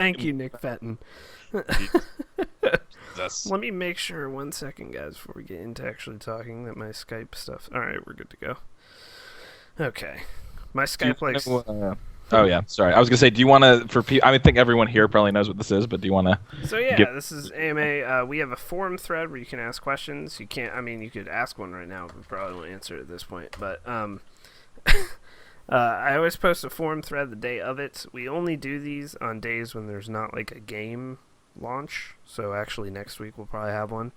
Thank you, Nick Fenton. That's Let me make sure 1 second, guys, before we get into actually talking that my Skype stuff. All right, we're good to go. Okay, my Skype likes. Oh yeah, sorry. I was gonna say, do you want to? I think everyone here probably knows what this is, but do you want to? So yeah, this is AMA. We have a forum thread where you can ask questions. You can't. I mean, you could ask one right now, but we probably won't answer it at this point. But I always post a forum thread the day of it. We only do these on days when there's not like a game launch. So actually, next week we'll probably have one,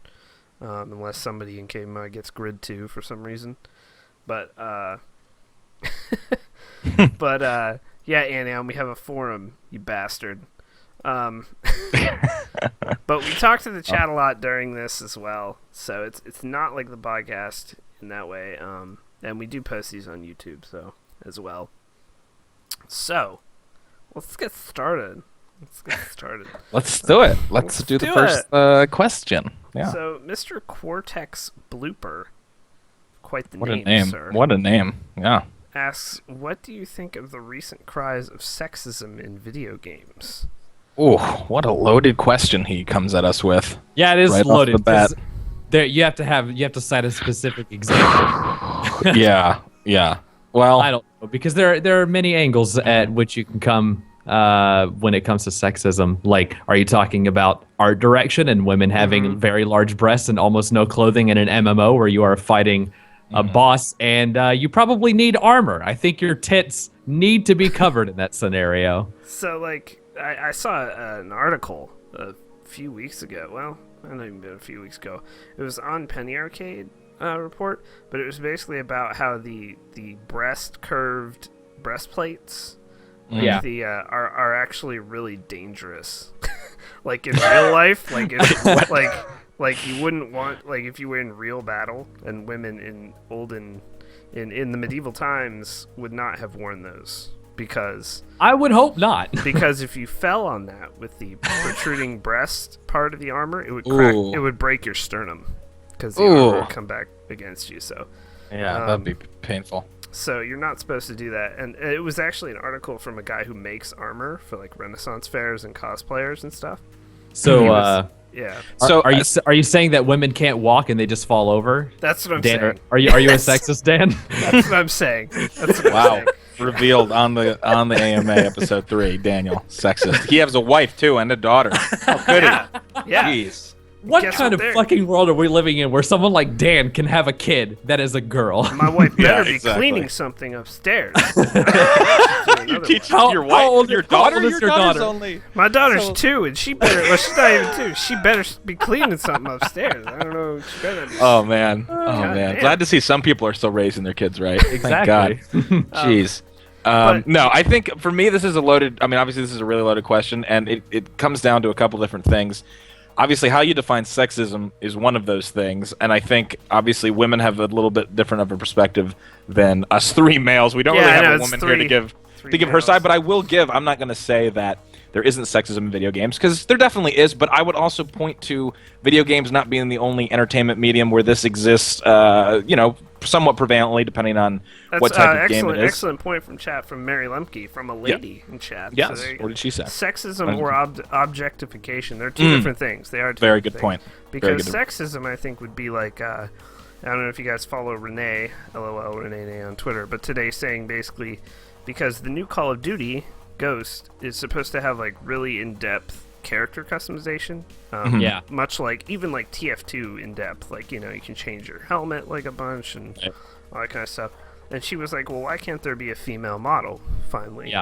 unless somebody in KBMOD gets Grid 2 for some reason. But yeah, Annie, we have a forum, you bastard. But we talk to the chat a lot during this as well, so it's not like the podcast in that way. And we do post these on YouTube, so as well. So let's get started. Let's do it. Let's do the first question. Yeah. So Mr. Cortex Blooper, quite the What name, a name, sir. What a name. Yeah. Asks, what do you think of the recent cries of sexism in video games? Ooh, what a loaded question he comes at us with. Yeah, it is right loaded. Off the bat. There, you have to cite a specific example. yeah. Well, I don't know, because there are many angles at which you can come when it comes to sexism. Like, are you talking about art direction and women having very large breasts and almost no clothing in an MMO where you are fighting a boss and you probably need armor? I think your tits need to be covered in that scenario. So, like, I saw an article a few weeks ago. Well, I don't even been a few weeks ago. It was on Penny Arcade report, but it was basically about how the breast curved breastplates are actually really dangerous. Like in real life, like if, like you wouldn't want, like if you were in real battle, and women in the medieval times would not have worn those, because I would hope not. because if you fell on that with the protruding breast part of the armor, it would crack. It would break your sternum, because the armor would come back against you. So yeah, that'd be painful. So you're not supposed to do that. And it was actually an article from a guy who makes armor for like Renaissance fairs and cosplayers and stuff. So yeah. So are you saying that women can't walk and they just fall over? That's what I'm Dan, saying. Are you a sexist, Dan? That's what I'm saying. That's what I'm saying. Revealed on the AMA episode 3, Daniel, sexist. He has a wife too and a daughter. How could he? Yeah. Jeez. What kind of fucking world are we living in where someone like Dan can have a kid that is a girl? My wife better be cleaning something upstairs. You teach your wife, your daughter, your daughter's only. My daughter's 2, and she better. Well, she's not even 2. She better be cleaning something upstairs. I don't know. She better. Oh man. Damn. Glad to see some people are still raising their kids right. Exactly. Thank God. Jeez. No, I think for me this is a loaded. I mean, obviously this is a really loaded question, and it comes down to a couple different things. Obviously, how you define sexism is one of those things, and I think obviously women have a little bit different of a perspective than us 3 males. We don't really have a woman here to give her side, but I will give. I'm not going to say that there isn't sexism in video games, because there definitely is, but I would also point to video games not being the only entertainment medium where this exists, somewhat prevalently, depending on what type of game it is. Excellent point from chat from Mary Lemke, from a lady in chat. Yes, So what did she say? Sexism or objectification. They're two different things. They are two Very different good point. things. Because sexism, I think, would be like, I don't know if you guys follow Renee, LOL Renee on Twitter, but today saying basically, because the new Call of Duty Ghost is supposed to have like really in-depth character customization, much like even like TF2 in-depth, like, you can change your helmet like a bunch and all that kind of stuff. And she was like, well, why can't there be a female model finally?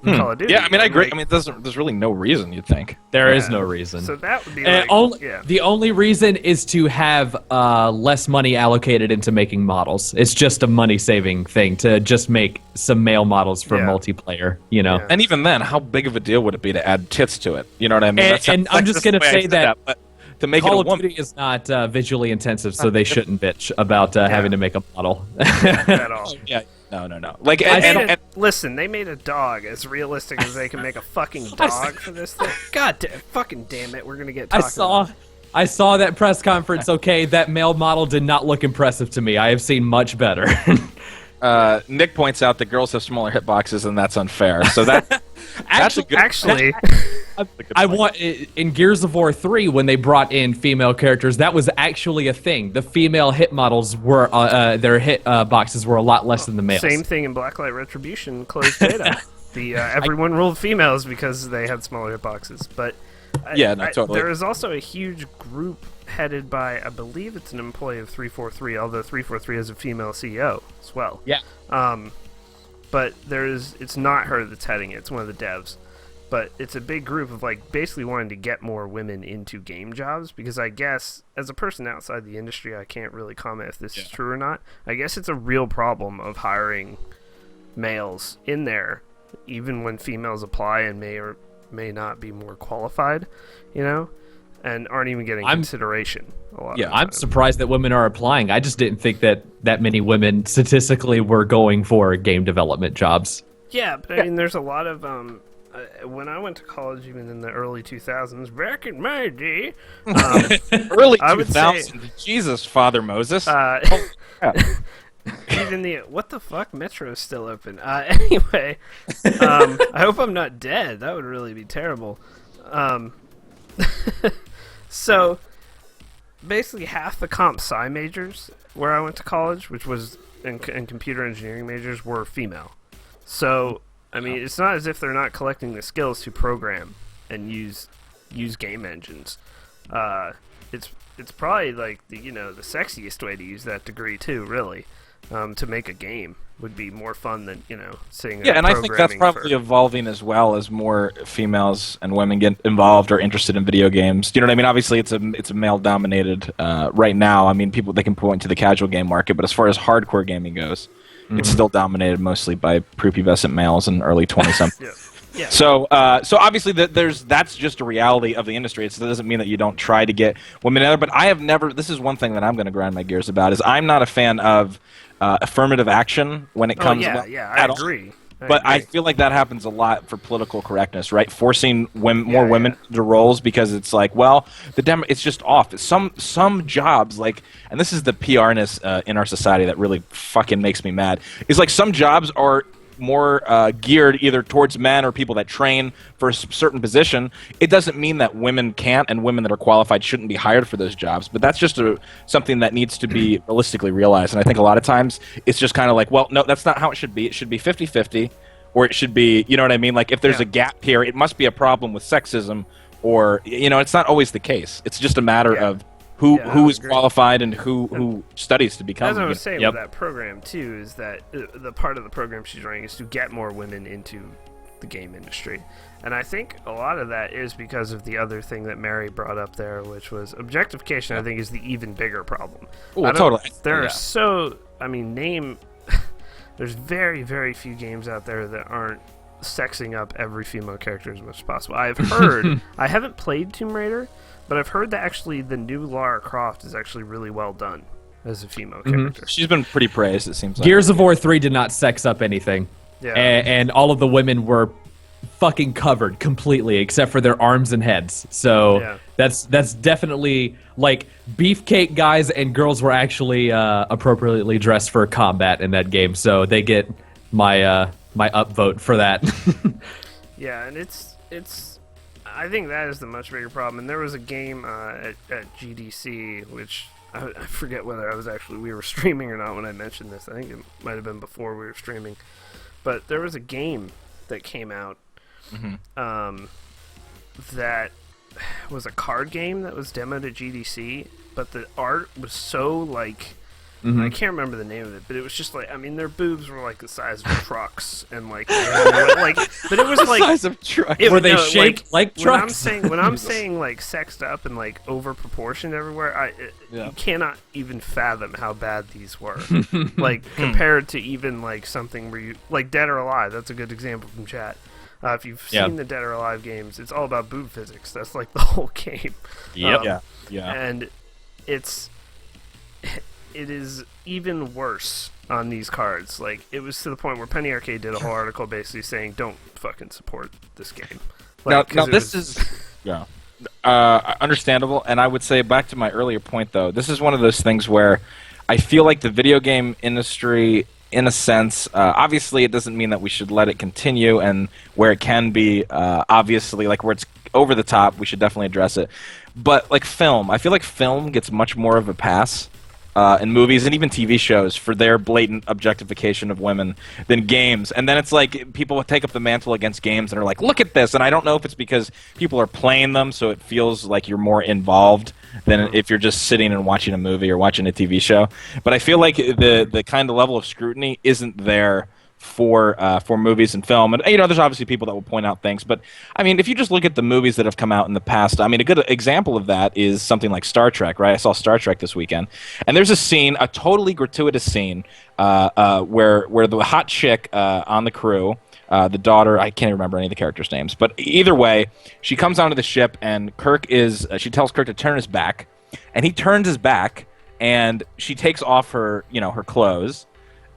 in Call of Duty. Yeah, I mean, I agree. I mean, there's really no reason, you'd think. There is no reason. So that would be the only reason is to have less money allocated into making models. It's just a money-saving thing to just make some male models for multiplayer, you know? Yeah. And even then, how big of a deal would it be to add tits to it? You know what I mean? And I'm just going to say that to make Call it a of Duty is not visually intensive, so they shouldn't bitch about having to make a model. at all. Yeah. No. Like, listen, they made a dog as realistic as they can make a fucking dog for this thing. God fucking damn it, we're gonna get. I saw that press conference. Okay, that male model did not look impressive to me. I have seen much better. Nick points out that girls have smaller hitboxes, and that's unfair. So that's a good. Actually, I want in Gears of War 3 when they brought in female characters, that was actually a thing. The female hit models were their hit boxes were a lot less than the males. Same thing in Blacklight Retribution closed beta. Everyone rolled females because they had smaller hit boxes. But totally. There is also a huge group headed by, I believe it's an employee of 343, although 343 has a female CEO as well. Yeah. But it's not her that's heading it. It's one of the devs. But it's a big group of like basically wanting to get more women into game jobs, because I guess as a person outside the industry, I can't really comment if this is true or not. I guess it's a real problem of hiring males in there, even when females apply and may or may not be more qualified, and aren't even getting consideration a lot. Yeah, I'm surprised that women are applying. I just didn't think that many women statistically were going for game development jobs. Yeah, but I mean, there's a lot of when I went to college, even in the early 2000s, back in my day, early 2000s, Jesus, Father Moses. Even what the fuck? Metro's still open. Anyway, I hope I'm not dead. That would really be terrible. So, basically, half the comp sci majors where I went to college, which was in computer engineering majors, were female. So, I mean, it's not as if they're not collecting the skills to program and use game engines. It's probably like the sexiest way to use that degree too. Really, to make a game would be more fun than sitting. Yeah, and I think that's probably evolving as well as more females and women get involved or interested in video games. You know what I mean? Obviously, it's a male dominated right now. I mean, they can point to the casual game market, but as far as hardcore gaming goes, it's still dominated mostly by prepubescent males and early 20-something. Yeah. So obviously that's just a reality of the industry. It doesn't mean that you don't try to get women in there. But I have never. This is one thing that I'm going to grind my gears about. Is I'm not a fan of affirmative action when it comes. I agree. But I feel like that happens a lot for political correctness, right? Forcing more women into roles because it's like, well, it's just off. Some jobs, like, and this is the PRness in our society that really fucking makes me mad, is like some jobs are more geared either towards men or people that train for a certain position. It doesn't mean that women can't and women that are qualified shouldn't be hired for those jobs, but that's just something that needs to be realistically realized. And I think a lot of times it's just kind of like, well, no, that's not how it should be. It should be 50-50, or it should be, you know what I mean? Like if there's a gap here, it must be a problem with sexism, or, it's not always the case. It's just a matter of who is qualified and who studies to become. As I was saying with that program too, is that the part of the program she's running is to get more women into the game industry, and I think a lot of that is because of the other thing that Mary brought up there, which was objectification. I think is the even bigger problem. Oh, totally. There are there's very, very few games out there that aren't sexing up every female character as much as possible. I've heard. I haven't played Tomb Raider, but I've heard that actually the new Lara Croft is actually really well done as a female character. She's been pretty praised, it seems like. Gears of War 3 did not sex up anything. Yeah. And all of the women were fucking covered completely, except for their arms and heads. So that's definitely, like, beefcake guys and girls were actually appropriately dressed for combat in that game. So they get my upvote for that. Yeah, and it's I think that is the much bigger problem. And there was a game at GDC, which I forget whether we were streaming or not when I mentioned this. I think it might have been before we were streaming. But there was a game that came out that was a card game that was demoed at GDC, but the art was so, like, I can't remember the name of it, but it was just like, I mean, their boobs were like the size of trucks, and like, but it was like size of trucks. Were they shaped like trucks? When I'm saying like sexed up and like over proportioned everywhere, you cannot even fathom how bad these were. Like compared to even like something where you like Dead or Alive. That's a good example from chat. If you've seen the Dead or Alive games, it's all about boob physics. That's like the whole game. Yep. And it is even worse on these cards. Like, it was to the point where Penny Arcade did a whole article basically saying, don't fucking support this game. Like, now this is understandable, and I would say, back to my earlier point, though, this is one of those things where I feel like the video game industry in a sense. Obviously, it doesn't mean that we should let it continue, and where it can be, obviously, like where it's over the top, we should definitely address it. But like film, I feel like film gets much more of a pass in movies and even TV shows for their blatant objectification of women than games. And then it's like people take up the mantle against games and are like, look at this. And I don't know if it's because people are playing them, so it feels like you're more involved than if you're just sitting and watching a movie or watching a TV show. But I feel like the kind of level of scrutiny isn't there for movies and film. And there's obviously people that will point out things, but I mean, if you just look at the movies that have come out in the past, I mean, a good example of that is something like Star Trek, right? I saw Star Trek this weekend, and there's a scene, a totally gratuitous scene, where the hot chick on the crew, the daughter, I can't remember any of the characters' names, but either way, she comes onto the ship, and she tells Kirk to turn his back, and he turns his back, and she takes off her clothes.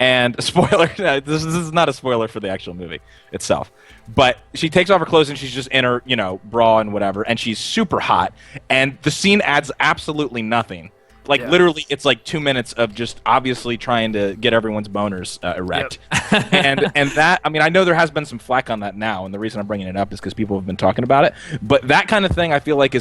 And spoiler, this is not a spoiler for the actual movie itself, but she takes off her clothes and she's just in her, bra and whatever, and she's super hot, and the scene adds absolutely nothing. Like literally, it's like 2 minutes of just obviously trying to get everyone's boners erect, and that, I mean, I know there has been some flack on that now, and the reason I'm bringing it up is because people have been talking about it. But that kind of thing, I feel like,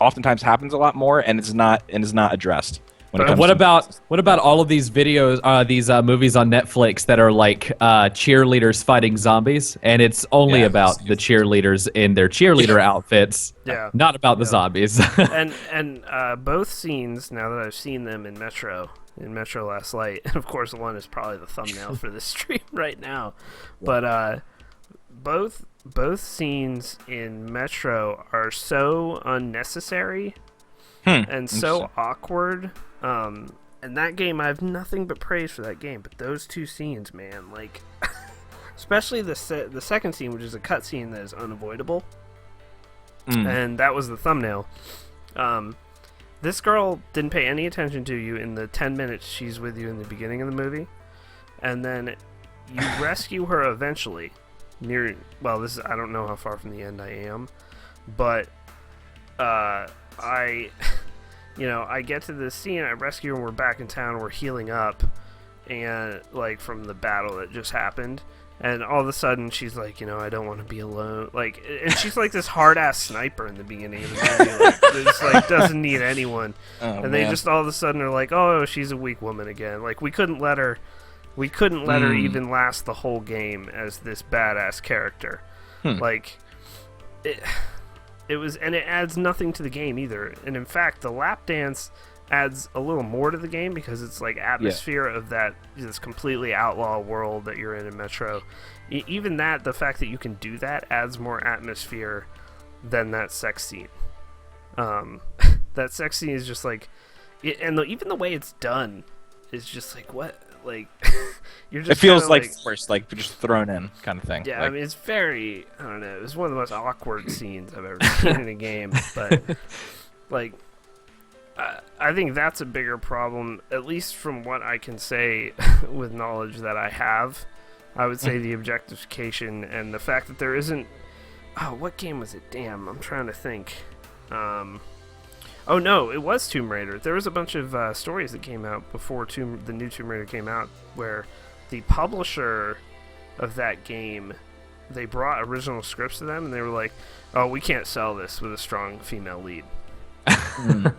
oftentimes happens a lot more, and is not addressed. What about all of these videos, these movies on Netflix that are like cheerleaders fighting zombies, and it's only about the cheerleaders in their cheerleader outfits, not about the zombies. and both scenes, now that I've seen them in Metro last night, and of course one is probably the thumbnail for this stream right now, but both scenes in Metro are so unnecessary and so awkward. And that game, I have nothing but praise for that game. But those two scenes, man, like, especially the second scene, which is a cutscene that is unavoidable, and that was the thumbnail. This girl didn't pay any attention to you in the 10 minutes she's with you in the beginning of the movie, and then you rescue her eventually. I don't know how far from the end I am, but I get to this scene, I rescue her, and we're back in town, we're healing up, and, like, from the battle that just happened, and all of a sudden, she's like, I don't want to be alone, like, and she's like this hard-ass sniper in the beginning of the movie, like, just, like, doesn't need anyone, and they just all of a sudden are like, oh, she's a weak woman again, like, we couldn't let her even last the whole game as this badass character, like, and it adds nothing to the game either. And in fact, the lap dance adds a little more to the game because it's like atmosphere of this completely outlaw world that you're in Metro. Even the fact that you can do that adds more atmosphere than that sex scene. That sex scene is just like, even the way it's done is just like, what? Like, you're just. It feels like forced, like just thrown in kind of thing. Yeah, like, I mean, it's very. I don't know. It's one of the most awkward scenes I've ever seen in a game. But like, I think that's a bigger problem, at least from what I can say with knowledge that I have. I would say the objectification and the fact that there isn't. Oh, what game was it? Damn, I'm trying to think. Oh no, it was Tomb Raider. There was a bunch of stories that came out before the new Tomb Raider came out, where the publisher of that game, they brought original scripts to them, and they were like, "Oh, we can't sell this with a strong female lead.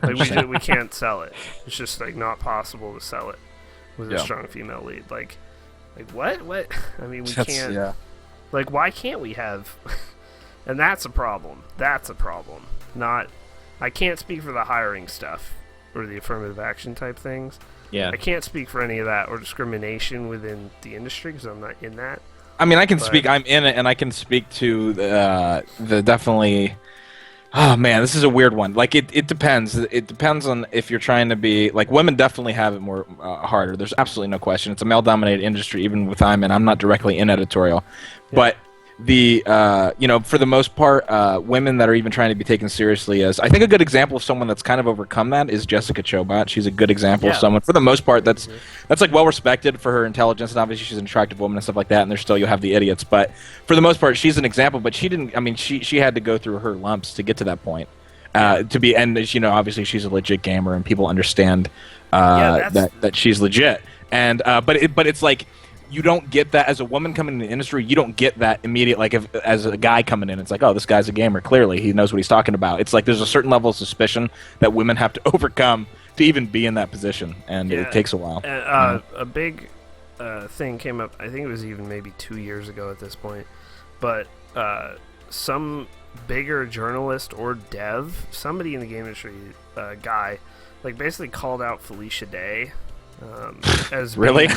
Like we can't sell it. It's just like not possible to sell it with a strong female lead." Like what? What? I mean, we can't. Yeah. Like, why can't we have? And that's a problem. That's a problem. Not. I can't speak for the hiring stuff or the affirmative action type things. Yeah. I can't speak for any of that or discrimination within the industry because I'm not in that. I mean, I can speak. I'm in it, and I can speak to the definitely. Oh man, this is a weird one. Like it depends. It depends on if you're trying to be like women. Definitely have it more harder. There's absolutely no question. It's a male-dominated industry, even with I'm not directly in editorial, but. The for the most part, women that are even trying to be taken seriously as I think a good example of someone that's kind of overcome that is Jessica Chobot. She's a good example of someone for the most part that's like well respected for her intelligence, and obviously she's an attractive woman and stuff like that. And there's still you'll have the idiots, but for the most part, she's an example. But she didn't. I mean, she had to go through her lumps to get to that point. To be, and obviously she's a legit gamer, and people understand that she's legit. And but it's like you don't get that as a woman coming in the industry. You don't get that immediate like as a guy coming in. It's like, oh, this guy's a gamer. Clearly, he knows what he's talking about. It's like there's a certain level of suspicion that women have to overcome to even be in that position, and it takes a while. A big thing came up. I think it was even maybe 2 years ago at this point, but some bigger journalist or dev, somebody in the game industry, guy, like basically called out Felicia Day as really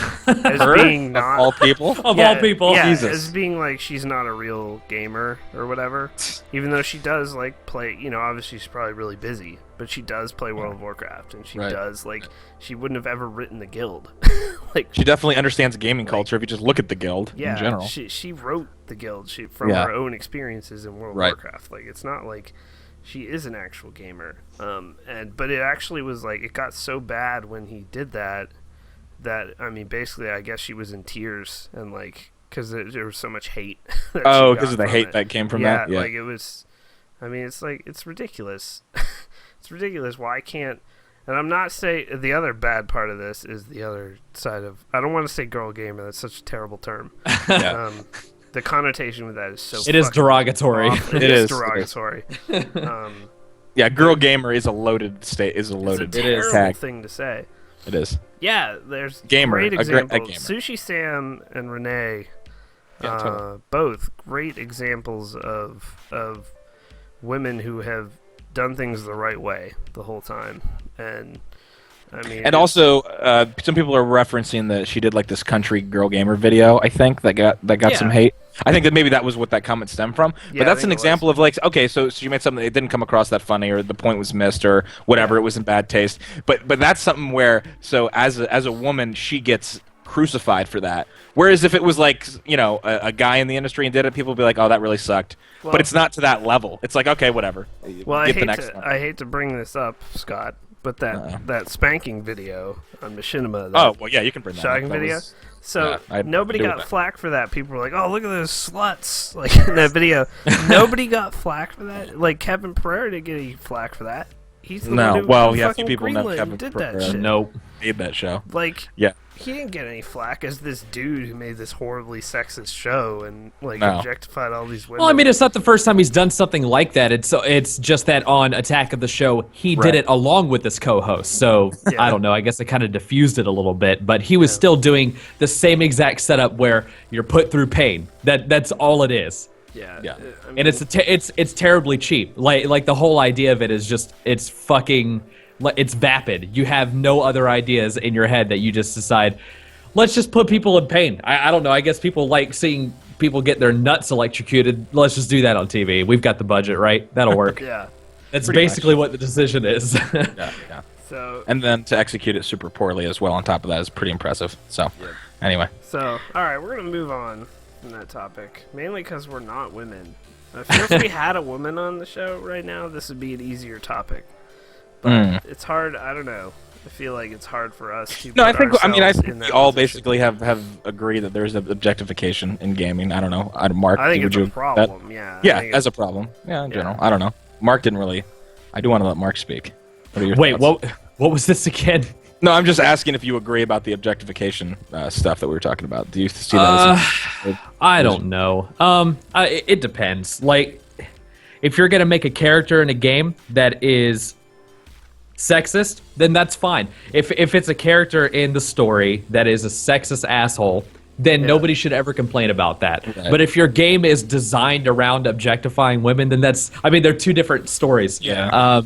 being not all people of all people, Jesus. As being like she's not a real gamer or whatever, even though she does like play. Obviously she's probably really busy, but she does play World of Warcraft, and she does like she wouldn't have ever written the guild. Like she definitely understands gaming culture. If you just look at the guild in general, she wrote the guild from her own experiences in World of Warcraft. Like it's not like she is an actual gamer. But it actually was like it got so bad when he did that I mean basically I guess she was in tears and like because there was so much hate. Because of the hate that came from that. Yeah, like it was. I mean, it's like it's ridiculous. It's ridiculous. Why can't? And I'm not saying the other bad part of this is the other side of. I don't want to say girl gamer. That's such a terrible term. The connotation with that is so. It is derogatory. It is derogatory. Girl gamer is a loaded state. It's a terrible thing to say. It is. Yeah, there's gamer. Great examples. A gamer. Sushi Sam and Renee, totally. both great examples of women who have done things the right way the whole time, and I mean, and also some people are referencing that she did like this country girl gamer video. I think that got some hate. I think that maybe that was what that comment stemmed from. But that's an example of like, okay, so you made something that didn't come across that funny, or the point was missed, or whatever. It was in bad taste. But that's something where as a woman, she gets crucified for that. Whereas if it was like a guy in the industry and did it, people would be like, oh, that really sucked. Well, but it's not to that level. It's like, okay, whatever. Well, I hate to bring this up, Scott, but that spanking video on Machinima. You can bring that spanking up. video. Nobody got flack for that. People were like, "Oh, look at those sluts!" Like in that video, nobody got flack for that. Like Kevin Pereira didn't get any flack for that. He's the one who a few people know Kevin did Pereira. that shit. Nope, made that show. Like, he didn't get any flack as this dude who made this horribly sexist show and objectified all these women. Well, I mean, it's not the first time he's done something like that. It's just that on Attack of the Show, he did it along with this co-host. So I don't know. I guess it kind of diffused it a little bit, but he was still doing the same exact setup where you're put through pain. That's all it is. Yeah. I mean, it's terribly cheap. Like the whole idea of it is just it's vapid. You have no other ideas in your head that you just decide, let's just put people in pain. I don't know. I guess people like seeing people get their nuts electrocuted. Let's just do that on TV. We've got the budget, right? That'll work. That's basically what the decision is. So, and then to execute it super poorly as well on top of that is pretty impressive. So, anyway. So, all right, we're going to move on from that topic, mainly because we're not women. I feel if we had a woman on the show right now, this would be an easier topic. But it's hard. I don't know. I feel like it's hard for us to. No, I think we all basically have agreed that there's an objectification in gaming. I don't know. Mark, I think it's a problem. Yeah, as a problem. Yeah, in general. I don't know. Mark didn't really. I do want to let Mark speak. What are your thoughts? What was this again? No, I'm just asking if you agree about the objectification stuff that we were talking about. Do you see that? I don't know. It depends. Like, if you're gonna make a character in a game that is sexist, then that's fine. If it's a character in the story that is a sexist asshole, then nobody should ever complain about that. Right. But if your game is designed around objectifying women, then they're two different stories. Yeah.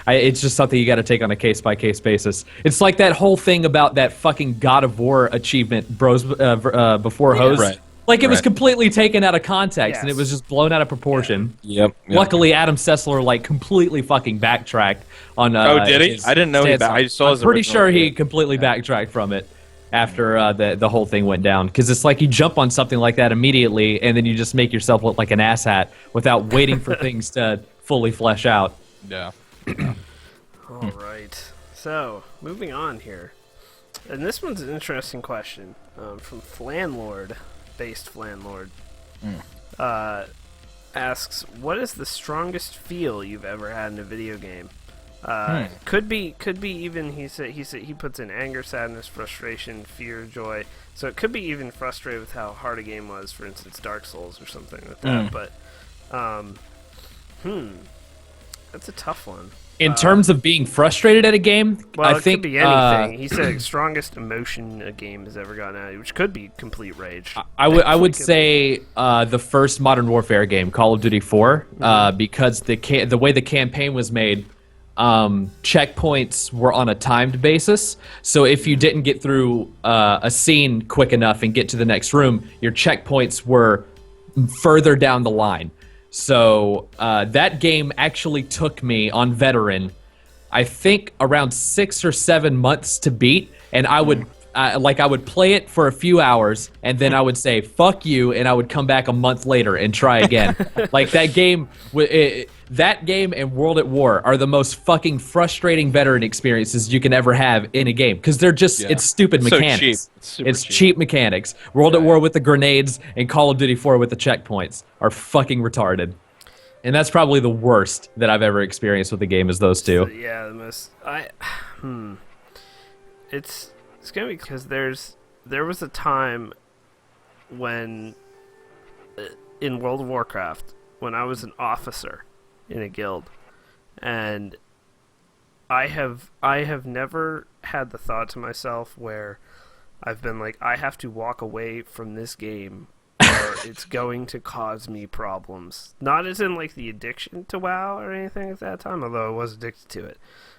It's just something you got to take on a case-by-case basis. It's like that whole thing about that fucking God of War achievement, bros before hoes. Right. Like, it was completely taken out of context, and it was just blown out of proportion. Yep. Luckily, Adam Sessler, completely fucking backtracked on... did he? I didn't know he I saw his I'm pretty sure he completely backtracked from it after the whole thing went down. Because it's like you jump on something like that immediately, and then you just make yourself look like an asshat without waiting for things to fully flesh out. Yeah. All right. So, moving on here. And this one's an interesting question from Flanlord. Based Flanlord asks, what is the strongest feel you've ever had in a video game? Could be even he said he puts in anger, sadness, frustration, fear, joy. So it could be even frustrated with how hard a game was, for instance, Dark Souls or something like that. But that's a tough one. In terms of being frustrated at a game, Well, I think could be anything. He said strongest emotion a game has ever gotten out of, which could be complete rage. I would say the first Modern Warfare game, Call of Duty 4, because the way the campaign was made, checkpoints were on a timed basis. So if you didn't get through a scene quick enough and get to the next room, your checkpoints were further down the line. So that game actually took me on veteran, I think around 6 or 7 months to beat, and I would I would play it for a few hours, and then I would say "fuck you," and I would come back a month later and try again. Like that game, that game and World at War are the most fucking frustrating veteran experiences you can ever have in a game because they're just it's stupid mechanics. It's cheap mechanics. World at War with the grenades and Call of Duty 4 with the checkpoints are fucking retarded. And that's probably the worst that I've ever experienced with a game is those two. Yeah, the most It's gonna be because there was a time when in World of Warcraft when I was an officer in a guild, and I have never had the thought to myself where I've been like, I have to walk away from this game or it's going to cause me problems. Not as in like the addiction to WoW or anything at that time, although I was addicted to it.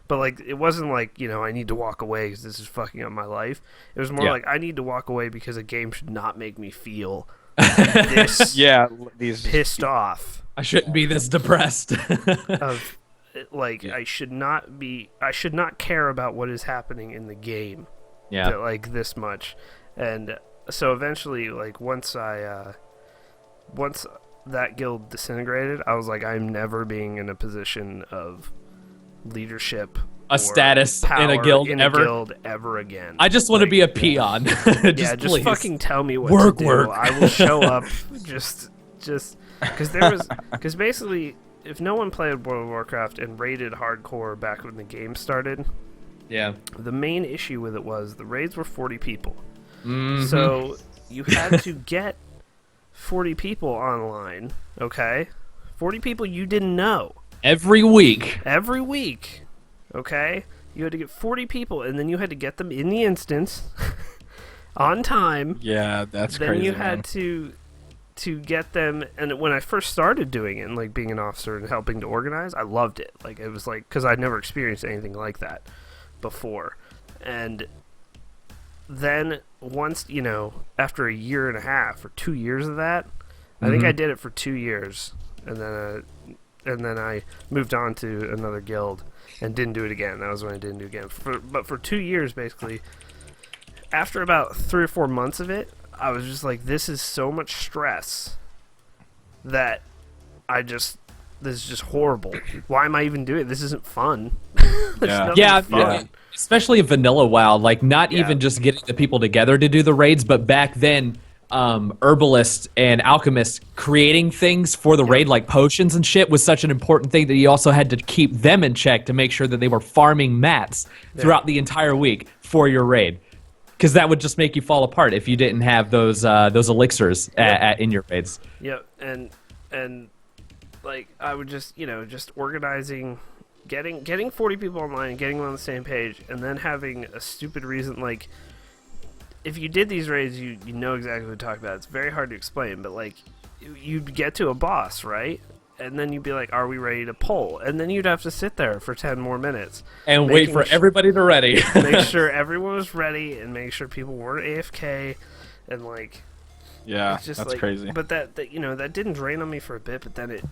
But like it wasn't like, you know, I need to walk away because this is fucking up my life. It was more like I need to walk away because a game should not make me feel this pissed off. I shouldn't be this depressed. I should not care about what is happening in the game. Yeah. Like this much. And so eventually, like once that guild disintegrated, I was like, I'm never being in a position of leadership, a status in a guild ever again. I just want to be a peon. just fucking tell me what to do. I will show up. just because basically, if no one played World of Warcraft and raided hardcore back when the game started, the main issue with it was the raids were 40 people. Mm-hmm. So you had to get 40 people online, okay? 40 people you didn't know. Every week, okay? You had to get 40 people, and then you had to get them in the instance on time. Yeah, that's crazy. Then you had to get them, and when I first started doing it, and like being an officer and helping to organize, I loved it. Like it was like, because I'd never experienced anything like that before. And then once, you know, after a year and a half or 2 years of that, I think I did it for 2 years, and then I moved on to another guild and didn't do it again. That was when I didn't do it again. But for 2 years, basically, after about 3 or 4 months of it, I was just like, this is so much stress that this is just horrible. Why am I even doing it? This isn't fun. Yeah. Especially in vanilla WoW, like not even just getting the people together to do the raids, but back then, herbalists and alchemists creating things for the raid, like potions and shit, was such an important thing that you also had to keep them in check to make sure that they were farming mats throughout the entire week for your raid. Because that would just make you fall apart if you didn't have those elixirs in your raids. Yep, and like I would just organizing, getting 40 people online and getting them on the same page, and then having a stupid reason like, if you did these raids, you know exactly what to talk about. It's very hard to explain, but like you'd get to a boss, right? And then you'd be like, are we ready to pull? And then you'd have to sit there for 10 more minutes. And wait for everybody to ready. Make sure everyone was ready and make sure people weren't AFK. And like... Yeah, it's just that's like, crazy. But that didn't drain on me for a bit, but then it...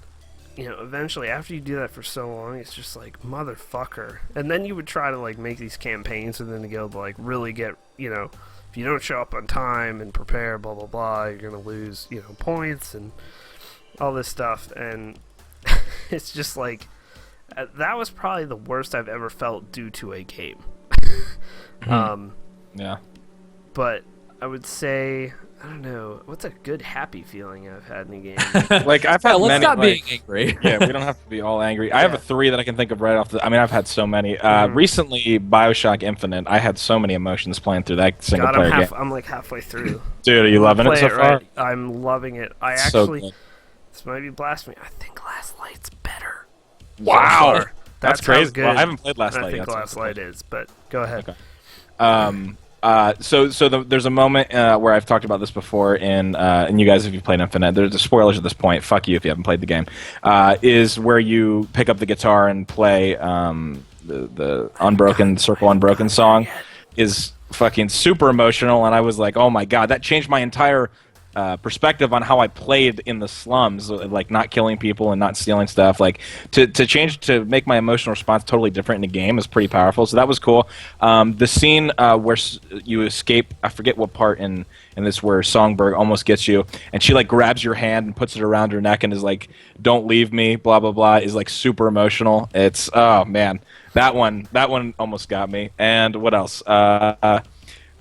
eventually, after you do that for so long, it's just like, motherfucker. And then you would try to like make these campaigns within the guild to like really get, if you don't show up on time and prepare, blah, blah, blah, you're going to lose, points and... all this stuff, and it's just like that was probably the worst I've ever felt due to a game. Yeah. But I would say, I don't know, what's a good happy feeling I've had in a game? Like I've had let's many. stop like, being angry. Yeah, we don't have to be all angry. I have a 3 that I can think of right off the. I mean, I've had so many. Recently, BioShock Infinite. I had so many emotions playing through that single player game. I'm like halfway through. Dude, are you loving it so far? Right. I'm loving it. I So actually, good. this might be blasphemy. I think Last Light's better. Wow, So far. that's how crazy. good Well, I haven't played Last I Light think yet. Last Light is, but go ahead. Okay. There's a moment where I've talked about this before, and you guys, if you've played Infinite, there's the spoilers at this point. Fuck you if you haven't played the game. Is where you pick up the guitar and play the Unbroken Circle Unbroken song. Is fucking super emotional, and I was like, oh my god, that changed my entire perspective on how I played in the slums, like not killing people and not stealing stuff. Like to make my emotional response totally different in the game is pretty powerful. So that was cool. The scene where you escape, I forget what part in this where Songbird almost gets you, and she like grabs your hand and puts it around her neck and is like, "Don't leave me," blah blah blah. Is like super emotional. It's oh man, that one almost got me. And what else?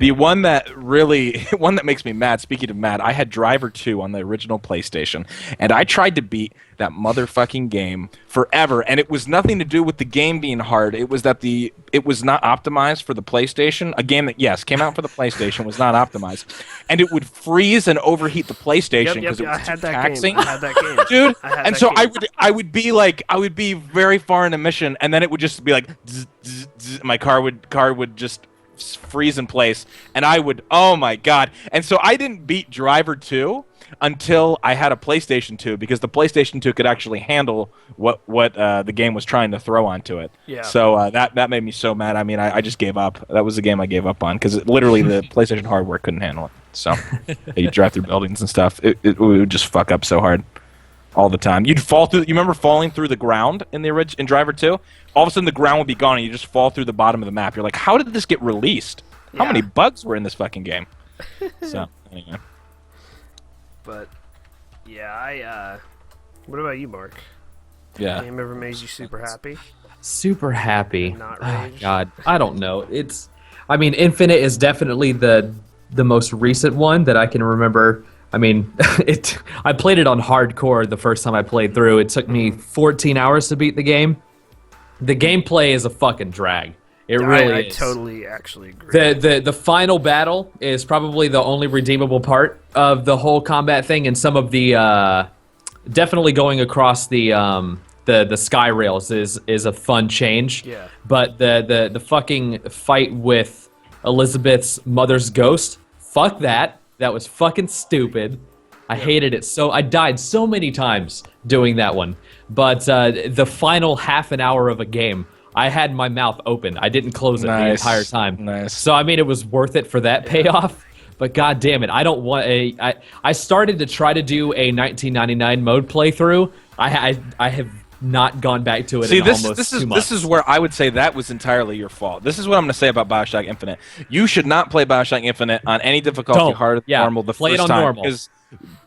The one that makes me mad, speaking of mad, I had Driver 2 on the original PlayStation, and I tried to beat that motherfucking game forever, and it was nothing to do with the game being hard. It was that it was not optimized for the PlayStation. A game that, yes, came out for the PlayStation, was not optimized. And it would freeze and overheat the PlayStation because it was too taxing. I had that game. Dude, and so game. I would be very far in a mission, and then it would just be like, zzz, zzz, zzz, my car would just freeze in place, and I would, oh my god. And so I didn't beat Driver 2 until I had a PlayStation 2, because the PlayStation 2 could actually handle what the game was trying to throw onto it. Yeah. So that made me so mad. I mean, I just gave up. That was the game I gave up on, because literally the PlayStation hardware couldn't handle it. So you drive through buildings and stuff. It would just fuck up so hard all the time. You'd fall through. You remember falling through the ground in Driver 2? All of a sudden, the ground would be gone, and you just fall through the bottom of the map. You're like, how did this get released? How many bugs were in this fucking game? So, anyway. But, yeah, what about you, Mark? Yeah. Game ever made you super happy? Super happy. Not Oh, rage? God, I don't know. Infinite is definitely the most recent one that I can remember. I mean, I played it on hardcore the first time I played through. It took me 14 hours to beat the game. The gameplay is a fucking drag. It really is. I totally actually agree. The final battle is probably the only redeemable part of the whole combat thing, and some of the definitely going across the sky rails is a fun change. Yeah. But the fucking fight with Elizabeth's mother's ghost, fuck that. That was fucking stupid. I hated it so. I died so many times doing that one. But the final half an hour of a game, I had my mouth open. I didn't close it the entire time. Nice. So I mean, it was worth it for that payoff. But god damn it, I don't want a. I started to try to do a 1999 mode playthrough. I have not gone back to it. See, in this almost is 2 months. this is where I would say that was entirely your fault. This is what I'm going to say about BioShock Infinite. You should not play BioShock Infinite on any difficulty harder than normal the play first it on time, normal. because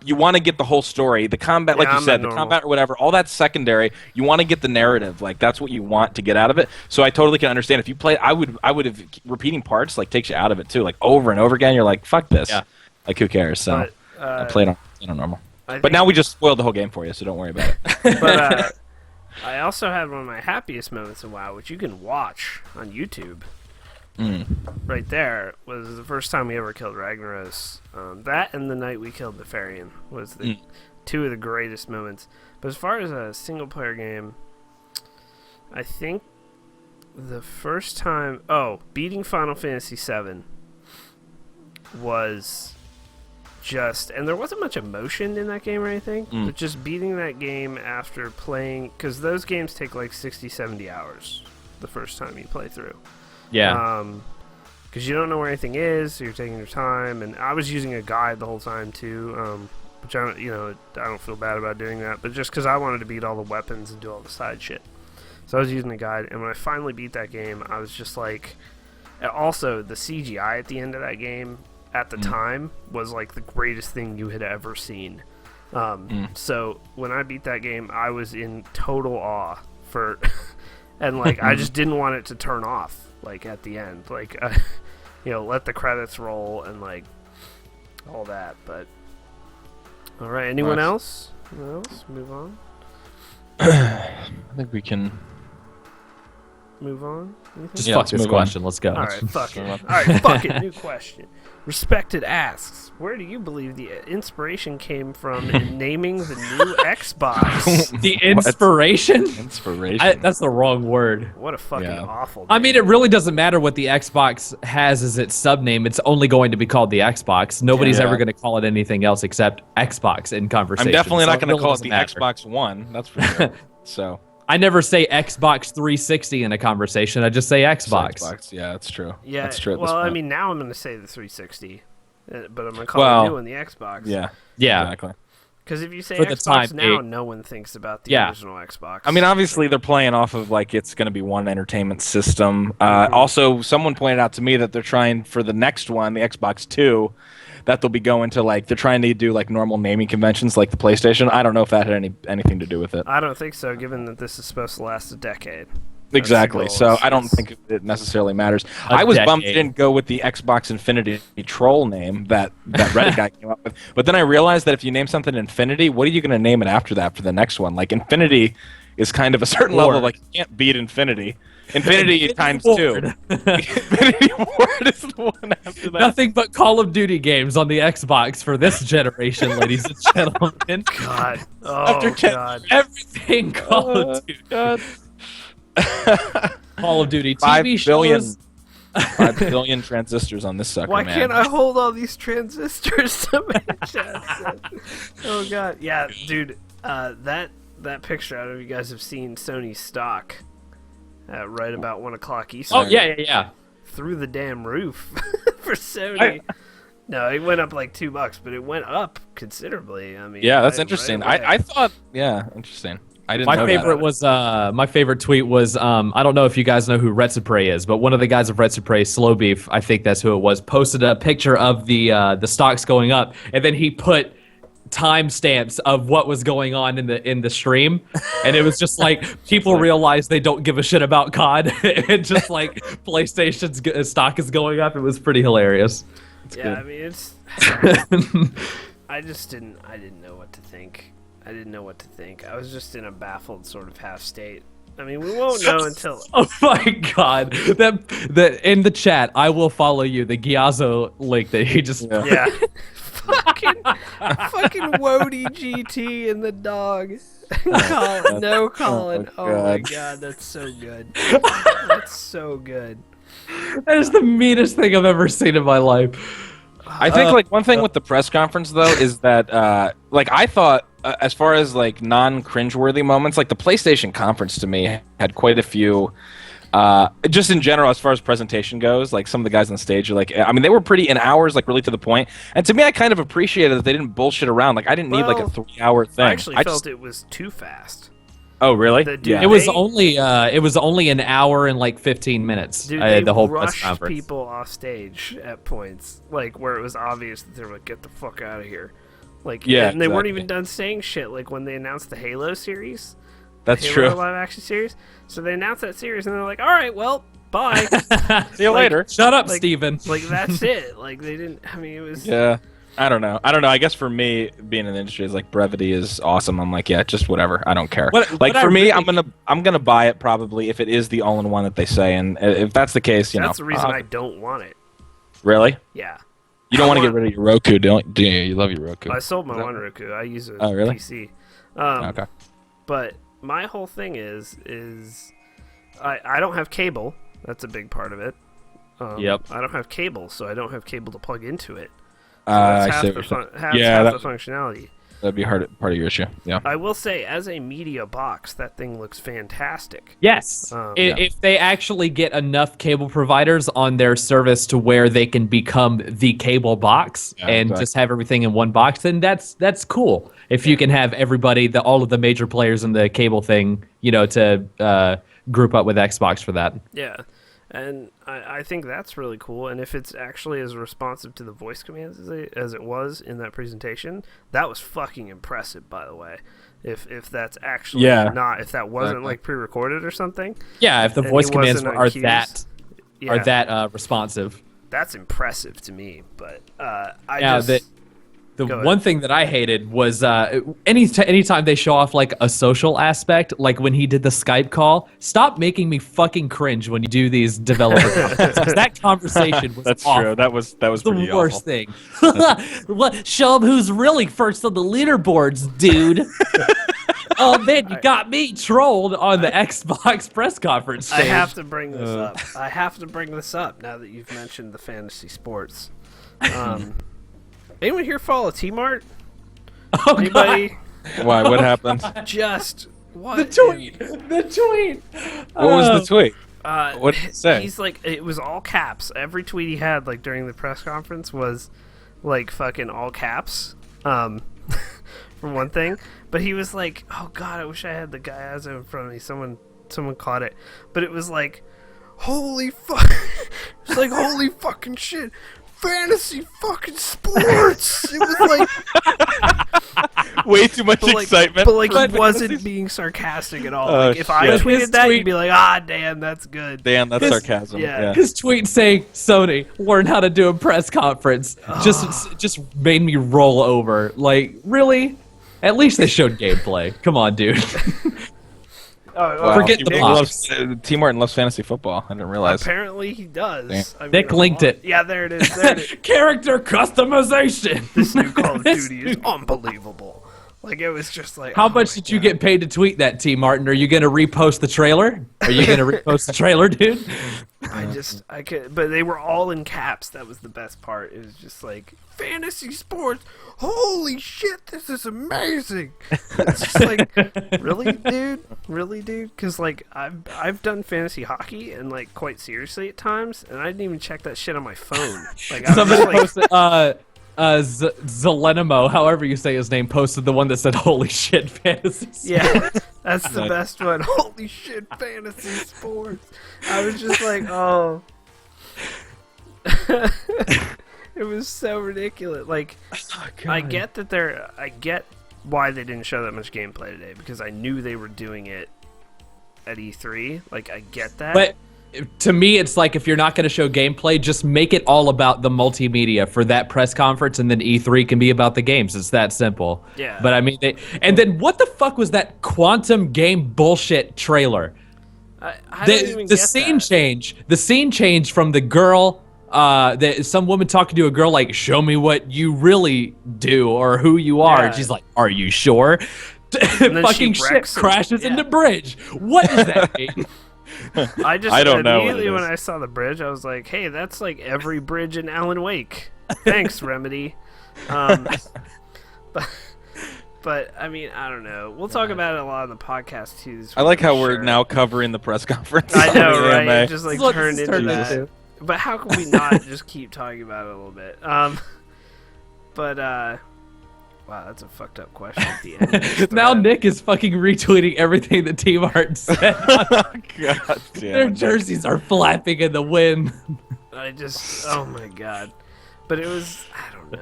you want to get the whole story, the combat, like you said, the combat or whatever, all that's secondary. You want to get the narrative, like that's what you want to get out of it. So I totally can understand if you play. I would have repeating parts like takes you out of it too, like over and over again. You're like, fuck this. Yeah. Like who cares? So I played on normal. But now we just spoiled the whole game for you, so don't worry about it. But I also had one of my happiest moments in WoW, which you can watch on YouTube. Right there was the first time we ever killed Ragnaros. That and the night we killed the Farian was the two of the greatest moments. But as far as a single player game, I think the first time beating Final Fantasy VII was just, and there wasn't much emotion in that game or anything, but just beating that game after playing, because those games take like 60, 70 hours the first time you play through. Yeah. Because you don't know where anything is, so you're taking your time, and I was using a guide the whole time too, which I don't feel bad about doing that, but just because I wanted to beat all the weapons and do all the side shit. So I was using the guide, and when I finally beat that game, I was just like, also the CGI at the end of that game at the time was like the greatest thing you had ever seen. So when I beat that game, I was in total awe for, and like I just didn't want it to turn off like at the end, like let the credits roll and like all that. But all right, anyone else? Move on. I think we can move on. Just fuck this question. Let's go. All right, fuck it. All right, fuck it. New question. Respected asks, where do you believe the inspiration came from in naming the new Xbox? The inspiration? Inspiration. That's the wrong word. What a fucking awful name. I mean, it really doesn't matter what the Xbox has as its subname. It's only going to be called the Xbox. Nobody's ever going to call it anything else except Xbox in conversation. I'm definitely not going to call it the matter. Xbox One. That's for sure. So I never say Xbox 360 in a conversation. I just say Xbox. Yeah, that's true. Yeah, that's true. Well, I mean, now I'm going to say the 360, but I'm going to call the new one the Xbox. Yeah, exactly. Because if you say For the Xbox time, now, no one thinks about the original Xbox. I mean, obviously they're playing off of like it's going to be one entertainment system. Also, someone pointed out to me that they're trying for the next one, the Xbox 2, that they'll be going to like they're trying to do like normal naming conventions like the PlayStation. I don't know if that had anything to do with it. I don't think so, given that this is supposed to last a decade. Exactly. So I don't think it necessarily matters. I was bummed they didn't go with the Xbox Infinity troll name that Reddit guy came up with. But then I realized that if you name something Infinity, what are you going to name it after that for the next one? Like Infinity is kind of a certain level. Like you can't beat Infinity. Infinity times Ward. 2. Infinity Ward is the one after that. Nothing but Call of Duty games on the Xbox for this generation, ladies and gentlemen. God. Oh, God. Everything Call of Duty. God. Call of Duty TV 5 billion, shows. 5 billion transistors on this sucker, Why man. can't I hold all these transistors to my chest? Oh, God. Yeah, dude, that picture, I don't know if you guys have seen Sony's stock at right about 1 o'clock Eastern. Oh, yeah. Through the damn roof for Sony. No, it went up like $2, but it went up considerably. I mean, Yeah, that's interesting. I thought, interesting. I didn't know that. My favorite tweet was I don't know if you guys know who Retsupre is, but one of the guys of Retsupre, Slow Beef, I think that's who it was, posted a picture of the stocks going up, and then he put timestamps of what was going on in the stream, and it was just like people realize they don't give a shit about COD, and just like PlayStation's stock is going up. It was pretty hilarious. Good. I mean, it's. I didn't know what to think. I didn't know what to think. I was just in a baffled sort of half state. I mean, we won't know until. Oh my God! That in the chat, I will follow you. The Giazzo link that he just. Yeah. fucking Wody GT and the dog. Colin. Oh my God, that's so good. That's so good. That is the meanest thing I've ever seen in my life. I think like one thing with the press conference though is that like I thought as far as like non-cringeworthy moments, like the PlayStation conference to me had quite a few. Just in general, as far as presentation goes, like some of the guys on stage are like, I mean, they were pretty in hours, like really to the point. And to me, I kind of appreciated that they didn't bullshit around. Like I didn't need like a 3-hour thing. I actually felt it was too fast. Oh really? It was only an hour and like 15 minutes. Dude, the whole rushed press conference. People off stage at points, like where it was obvious that they were like, "Get the fuck out of here!" Like, and they weren't even done saying shit. Like when they announced the Halo series. That's Halo true. Live action series. So they announced that series, and they're like, "All right, well, bye. See you later." Shut up, Steven. Like that's it. Like they didn't. I mean, it was. Yeah. I don't know. I guess for me, being in the industry is like brevity is awesome. I'm like, yeah, just whatever. I don't care. For me, I'm gonna buy it probably if it is the all-in-one that they say, and if that's the case, that's the reason I don't want it. Really? Yeah. You don't want to get rid of your Roku, do you? You love your Roku. I sold my one Roku. I use a PC. Okay. But my whole thing is I don't have cable. That's a big part of it. Yep. I don't have cable, so I don't have cable to plug into it. I see. Half the functionality. That'd be part of your issue. Yeah. I will say, as a media box, that thing looks fantastic. Yes. If they actually get enough cable providers on their service to where they can become the cable box just have everything in one box, then that's cool. If you can have everybody, all of the major players in the cable thing, to group up with Xbox for that. Yeah. And I think that's really cool. And if it's actually as responsive to the voice commands as it was in that presentation, that was fucking impressive, by the way. If that's actually not, if that wasn't like pre-recorded or something. Yeah, if the voice commands are that responsive. that's impressive to me. But I The one thing that I hated was anytime they show off like a social aspect, like when he did the Skype call, stop making me fucking cringe when you do these developer conferences. 'Cause that conversation was That's awful. true. That was The worst thing. What? Show them who's really first on the leaderboards, dude. Oh man, you got me trolled on the Xbox press conference stage. I have to bring this up. I have to bring this up now that you've mentioned the fantasy sports. Anyone here follow T-Mart? Oh, Anybody? God. Why? What happened? Just what? The tweet. The tweet. What was the tweet? What did it say? He's like, it was all caps. Every tweet he had, like during the press conference, was like fucking all caps. For one thing, but he was like, "Oh God, I wish I had the guy as in front of me." Someone caught it, but it was like, "Holy fuck!" It's like, "Holy fucking shit!" Fantasy fucking sports. It was like way too much excitement. But like he wasn't being sarcastic at all. Like, if I tweeted that, you'd be like, damn, that's good. Damn, that's sarcasm. Yeah. His tweet saying, "Sony, learn how to do a press conference," just made me roll over. Like, really? At least they showed gameplay. Come on, dude. Forget the box. T. Martin loves fantasy football. I didn't realize. Apparently he does. I mean, Nick linked it. Yeah, there it is. There it is. Character customization. This new Call of Duty is unbelievable. Like, it was just like... How much did you get paid to tweet that, T. Martin? Are you going to repost the trailer? Are you going to repost the trailer, dude? I could... But they were all in caps. That was the best part. It was just like, fantasy sports. Holy shit, this is amazing. It's just like, really, dude? Really, dude? Because, like, I've done fantasy hockey, and, like, quite seriously at times, and I didn't even check that shit on my phone. Like, I Somebody was just, like, posted, Zelenimo, however you say his name, posted the one that said, "Holy shit, fantasy sports." Yeah, that's the best one. Holy shit, fantasy sports. I was just like, oh. It was so ridiculous. Like, I get that I get why they didn't show that much gameplay today, because I knew they were doing it at E3. Like, I get that. But to me, it's like, if you're not going to show gameplay, just make it all about the multimedia for that press conference, and then E3 can be about the games. It's that simple. Yeah. But I mean, and then what the fuck was that quantum game bullshit trailer? I don't even the get scene that. change. The scene change from the girl. Some woman talking to a girl like, "Show me what you really do or who you are," Yeah. and she's like, "Are you sure?" then Fucking she shit wrecks it. crashes Yeah. into bridge. What does that mean? I don't know what immediately it when is. I saw the bridge, I was like, "Hey, that's like every bridge in Alan Wake." Thanks, Remedy. But I mean, I don't know. We'll talk about it a lot on the podcast too. I like how sure. we're now covering the press conference. I know, on the right? AMA. It just like This is what turned this into turned that. into. But how can we not just keep talking about it a little bit? Wow, that's a fucked up question at the end. of this Now thread. Nick is fucking retweeting everything that T. Martin said. God Their damn. jerseys are flapping in the wind. Oh my god. But it was, I don't know.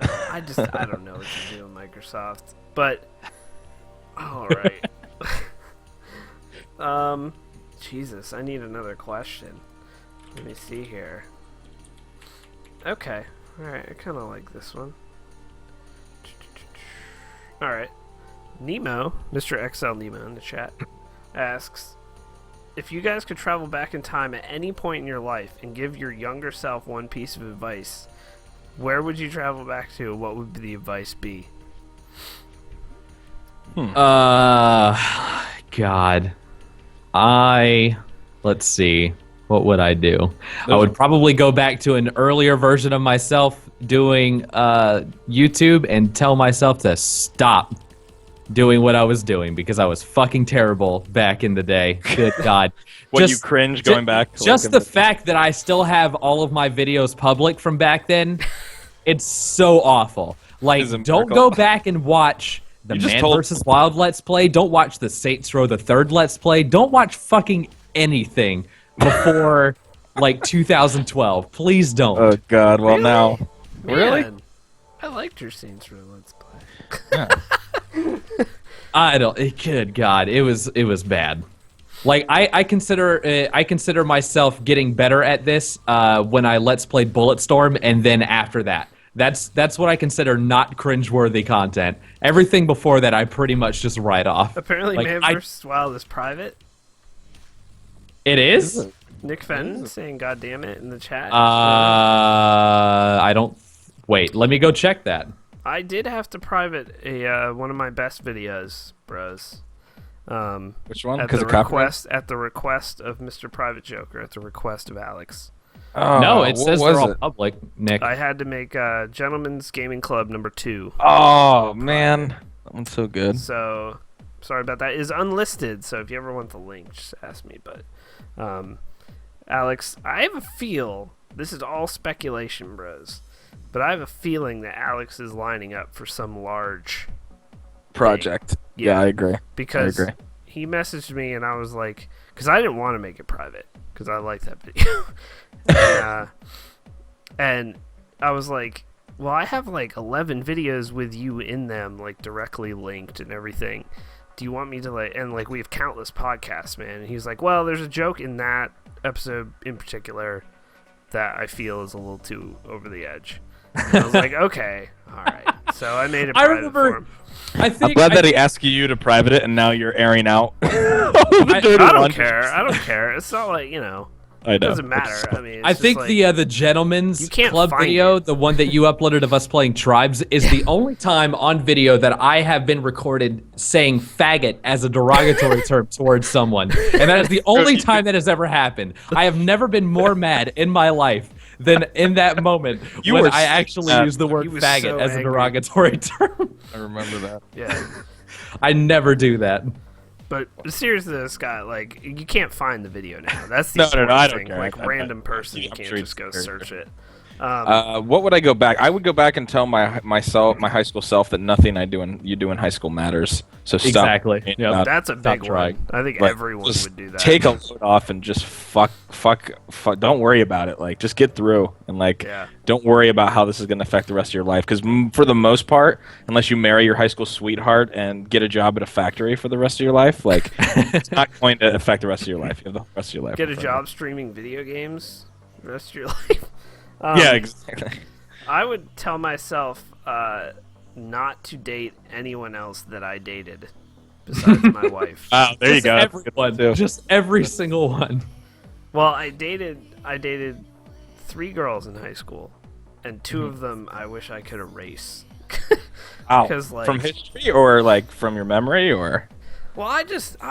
I don't know what to do with Microsoft. But, alright. Jesus, I need another question. Let me see here. Okay. Alright, I kind of like this one. Alright. Nemo, Mr. XL Nemo in the chat, asks, if you guys could travel back in time at any point in your life and give your younger self one piece of advice, where would you travel back to? What would the advice be? God. Let's see. What would I do? I would probably go back to an earlier version of myself doing YouTube and tell myself to stop doing what I was doing, because I was fucking terrible back in the day. Good God. You cringe going back to just look the at fact that I still have all of my videos public from back then, it's so awful. Like, Is a don't miracle. go back and watch the You just Man told- vs. Wild Let's Play. Don't watch the Saints Row the Third Let's Play. Don't watch fucking anything before like 2012. Please don't. Oh God! Well, now, really? Man, I liked your Saints Row Let's Play. Yeah. I don't. Good God, it was bad. Like I consider myself getting better at this when I Let's Play Bulletstorm, and then after that. That's what I consider not cringeworthy content. Everything before that, I pretty much just write off. Apparently, Like, Man vs. Wild is private. It is? Nick Fenton saying "God damn it" in the chat. I don't. Wait, let me go check that. I did have to private a one of my best videos, bros. Which one? At the request of Mr. Private Joker, at the request of Alex. Oh, No, it what says was they're all it? public, Nick. I had to make Gentleman's Gaming Club #2. Oh man, that one's so good. So, sorry about that. It's unlisted, so if you ever want the link, just ask me. But, Alex, I have a feel, this is all speculation, bros, but I have a feeling that Alex is lining up for some large Project. Yeah, I agree. because he messaged me and I was like, because I didn't want to make it private because I like that video. And I was like, well, I have like 11 videos with you in them, like directly linked and everything. Do you want me to and we have countless podcasts, man. And he's like, well, there's a joke in that episode in particular that I feel is a little too over the edge. And I was like, okay, all right. So I made it private for him. I'm glad that he asked you to private it, and now you're airing out. I don't care. I don't care. It's not like, it doesn't matter. I mean, I think the Gentleman's Club find video, it. the one that you uploaded of us playing Tribes, is the only time on video that I have been recorded saying faggot as a derogatory term towards someone. And that is the only time that has ever happened. I have never been more mad in my life than in that moment when I actually used the word faggot so as a angry. derogatory term. I remember that. Yeah. I never do that. But seriously, though, Scott, you can't find the video now. That's the No, important I don't thing. care. Random person, you I'm can't sure just it's go search it. What would I go back? I would go back and tell my high school self that nothing you do in high school matters. So stop. Exactly. thinking Yep. about it. That's a big trying. one. I think Like, everyone just would do that. Take a load off and just fuck. Don't worry about it. Just get through and don't worry about how this is going to affect the rest of your life. Because for the most part, unless you marry your high school sweetheart and get a job at a factory for the rest of your life, it's not going to affect the rest of your life. You have the rest of your life. Get a job streaming video games the rest of your life. Yeah, exactly. I would tell myself not to date anyone else that I dated besides my wife. Wow, there you go. Everyone, just every single one. Well, I dated 3 girls in high school, and 2 of them I wish I could erase. Wow. 'Cause, From history or from your memory or? Well, I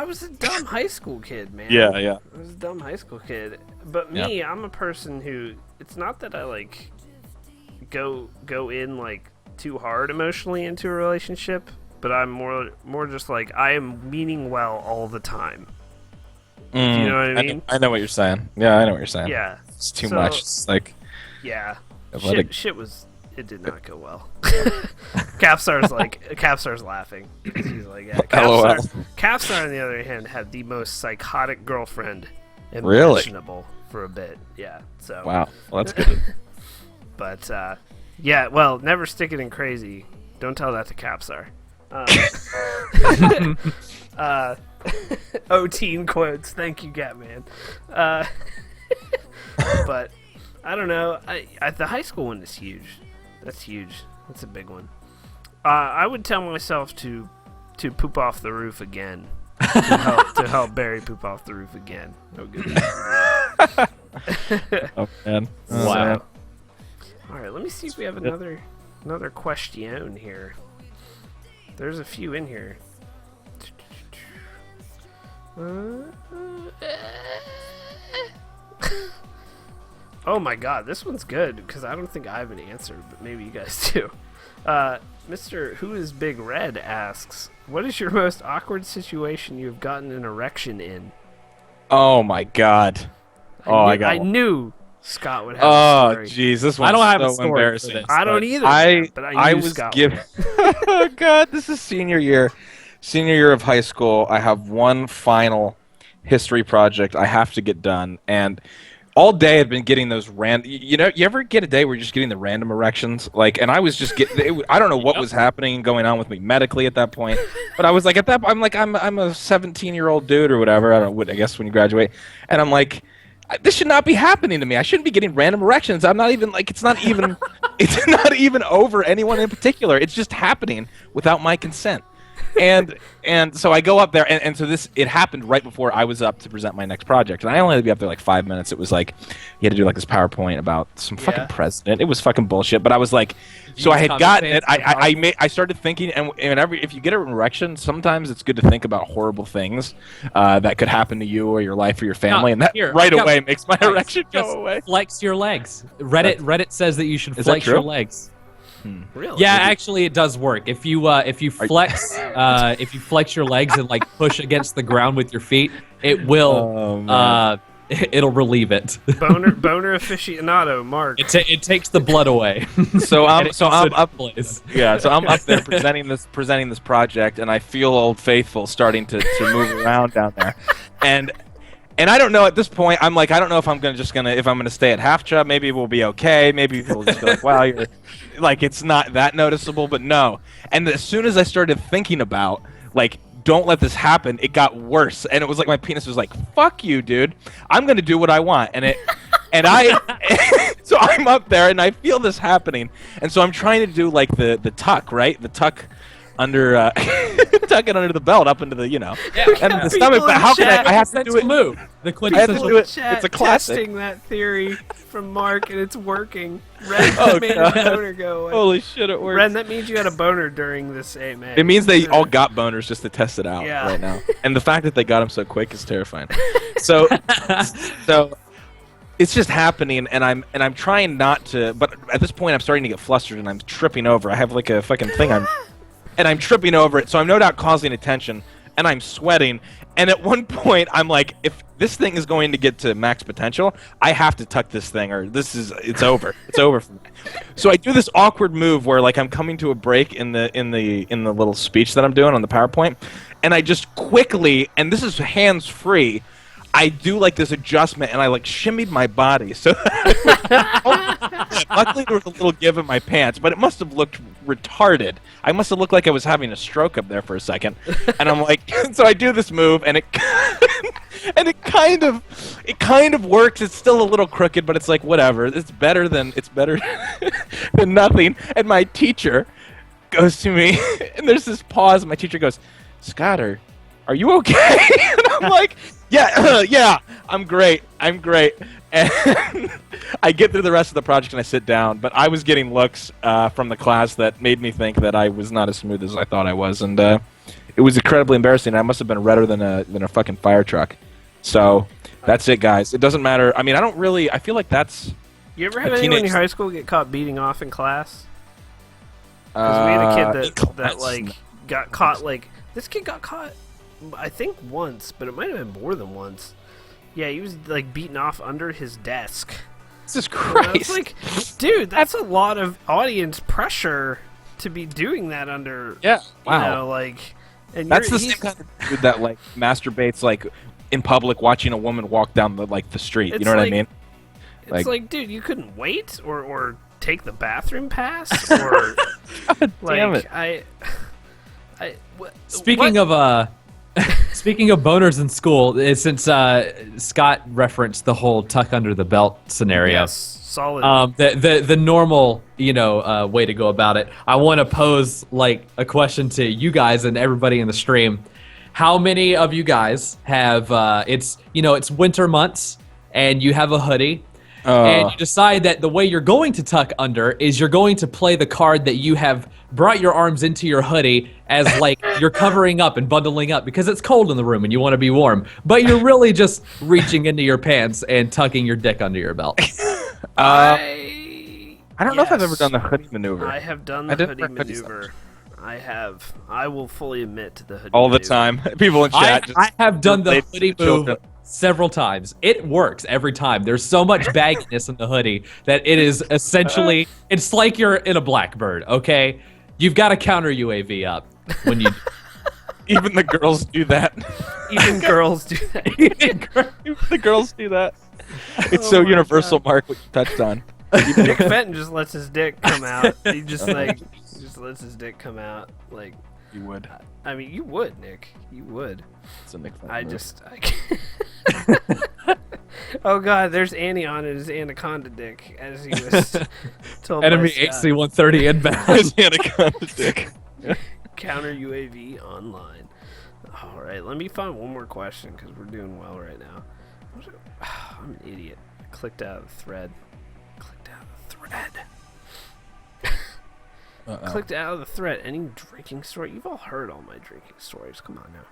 was a dumb high school kid, man. Yeah. I was a dumb high school kid. But me, I'm a person who, it's not that I go in too hard emotionally into a relationship, but I'm more just I am meaning well all the time. Do you know what I mean? I know what you're saying. Yeah, I know what you're saying. Yeah. It's too much. It's yeah. Let It did not go well. Capstar's laughing. He's like, yeah. Capstar, on the other hand, had the most psychotic girlfriend imaginable for a bit. Yeah. So. Wow. Well, that's good. But yeah. Well, never stick it in crazy. Don't tell that to Capstar. O-teen quotes. Thank you, Catman. But I don't know. The high school one is huge. That's huge. That's a big one. I would tell myself to poop off the roof again. to help Barry poop off the roof again. No good. Oh man. Wow. All right. Let me see if we have another question here. There's a few in here. Oh my god, this one's good because I don't think I have an answer, but maybe you guys do. Mr. Who is Big Red asks, what is your most awkward situation you have gotten an erection in? Oh my god. I knew Scott would have a story. Oh jeez, this one's I don't have a so story embarrassing. for this. I don't either, but I knew was Scott given. Oh god, this is senior year of high school. I have one final history project I have to get done, and all day I've been getting those random. You know, you ever get a day where you're just getting the random erections? Like, and I was just getting. I don't know what was happening and going on with me medically at that point, but I was like, I'm a 17-year-old dude or whatever. I don't know. I guess when you graduate, and I'm like, this should not be happening to me. I shouldn't be getting random erections. I'm not even like. It's not even over anyone in particular. It's just happening without my consent. And so I go up there, and so it happened right before I was up to present my next project, and I only had to be up there like 5 minutes. It was like you had to do like this PowerPoint about some fucking president. It was fucking bullshit, but I was like, so I had gotten it. I started thinking, and if you get an erection, sometimes it's good to think about horrible things that could happen to you or your life or your family, and that right away makes my erection go away. Flex your legs. Reddit says that you should flex your legs. Really? Yeah, actually, it does work. If you flex your legs and like push against the ground with your feet, it will it'll relieve it. Boner aficionado, Mark. It takes the blood away. So I'm up there presenting this project, and I feel Old Faithful starting to move around down there, and I don't know at this point. I'm like, I don't know if I'm gonna stay at half chub. Maybe we'll be okay. Maybe people will just be like, wow, you're like, it's not that noticeable. But no. And as soon as I started thinking about like, don't let this happen, it got worse. And it was like my penis was like, fuck you, dude. I'm gonna do what I want. So I'm up there and I feel this happening. And so I'm trying to do like the tuck, right? The tuck under tuck it under the belt up into the and the stomach. But how can I have to do it? Move. The quintessential it's a classic. Testing that theory from Mark, and it's working. Ren made a boner go away. Holy shit, it works. Ren, that means you had a boner during this AMA. It means they all got boners just to test it out right now. And the fact that they got them so quick is terrifying. So it's just happening, and I'm trying not to. But at this point, I'm starting to get flustered, and I'm tripping over. I have like a fucking thing and I'm tripping over it, so I'm no doubt causing attention, and I'm sweating. And at one point, I'm like, if this thing is going to get to max potential, I have to tuck this thing, or it's over. It's over for me. So I do this awkward move where like I'm coming to a break in the little speech that I'm doing on the PowerPoint, and I just quickly, and this is hands free, I do like this adjustment, and I like shimmied my body. So luckily there was a little give in my pants, but it must have looked retarded. I must have looked like I was having a stroke up there for a second. And I'm like, so I do this move, and it kind of works. It's still a little crooked, but it's like whatever. It's better than than nothing. And my teacher goes to me, and there's this pause. And my teacher goes, "Scott, are you okay?" And I'm like, yeah, I'm great. And I get through the rest of the project and I sit down, but I was getting looks from the class that made me think that I was not as smooth as I thought I was, and it was incredibly embarrassing. I must have been redder than a fucking fire truck. So that's it, guys. It doesn't matter. I mean, I feel like that's. You ever had anyone in your high school get caught beating off in class? Because we had a kid that like got caught. Like this kid got caught, I think once, but it might have been more than once. Yeah, he was like beaten off under his desk. Jesus Christ! It's like, dude, that's a lot of audience pressure to be doing that under. Yeah, wow. You know, like, and that's the same kind of dude that like masturbates like in public, watching a woman walk down the street. You know what I mean? It's like, dude, you couldn't wait or take the bathroom pass or God damn it. Speaking of boners in school, since Scott referenced the whole tuck under the belt scenario, yes, solid. The normal way to go about it. I want to pose like a question to you guys and everybody in the stream. How many of you guys have it's winter months and you have a hoodie and you decide that the way you're going to tuck under is you're going to play the card that you have brought your arms into your hoodie as like you're covering up and bundling up because it's cold in the room and you want to be warm, but you're really just reaching into your pants and tucking your dick under your belt. I don't know if I've ever done the hoodie maneuver. I have done the hoodie maneuver. I have. I will fully admit to the hoodie all the maneuver. time. People in chat. I have done the hoodie move several times. It works every time. There's so much bagginess in the hoodie that it is essentially, it's like you're in a Blackbird, okay? You've got to counter UAV up when you. Even the girls do that. Even girls do that. Even the girls do that. It's so universal, Mark, what you touched on. Nick Fenton just lets his dick come out. He just lets his dick come out. Like, You would. I mean, you would, Nick. You would. It's a Nick Fenton I move. just, I can't. Oh God, there's Annie on his anaconda dick as he was told. Enemy by Scott. AC-130 inbound. His anaconda dick. Counter UAV online. All right, let me find one more question because we're doing well right now. I'm an idiot. I clicked out of the thread. Clicked out of the thread. Any drinking story? You've all heard all my drinking stories. Come on now.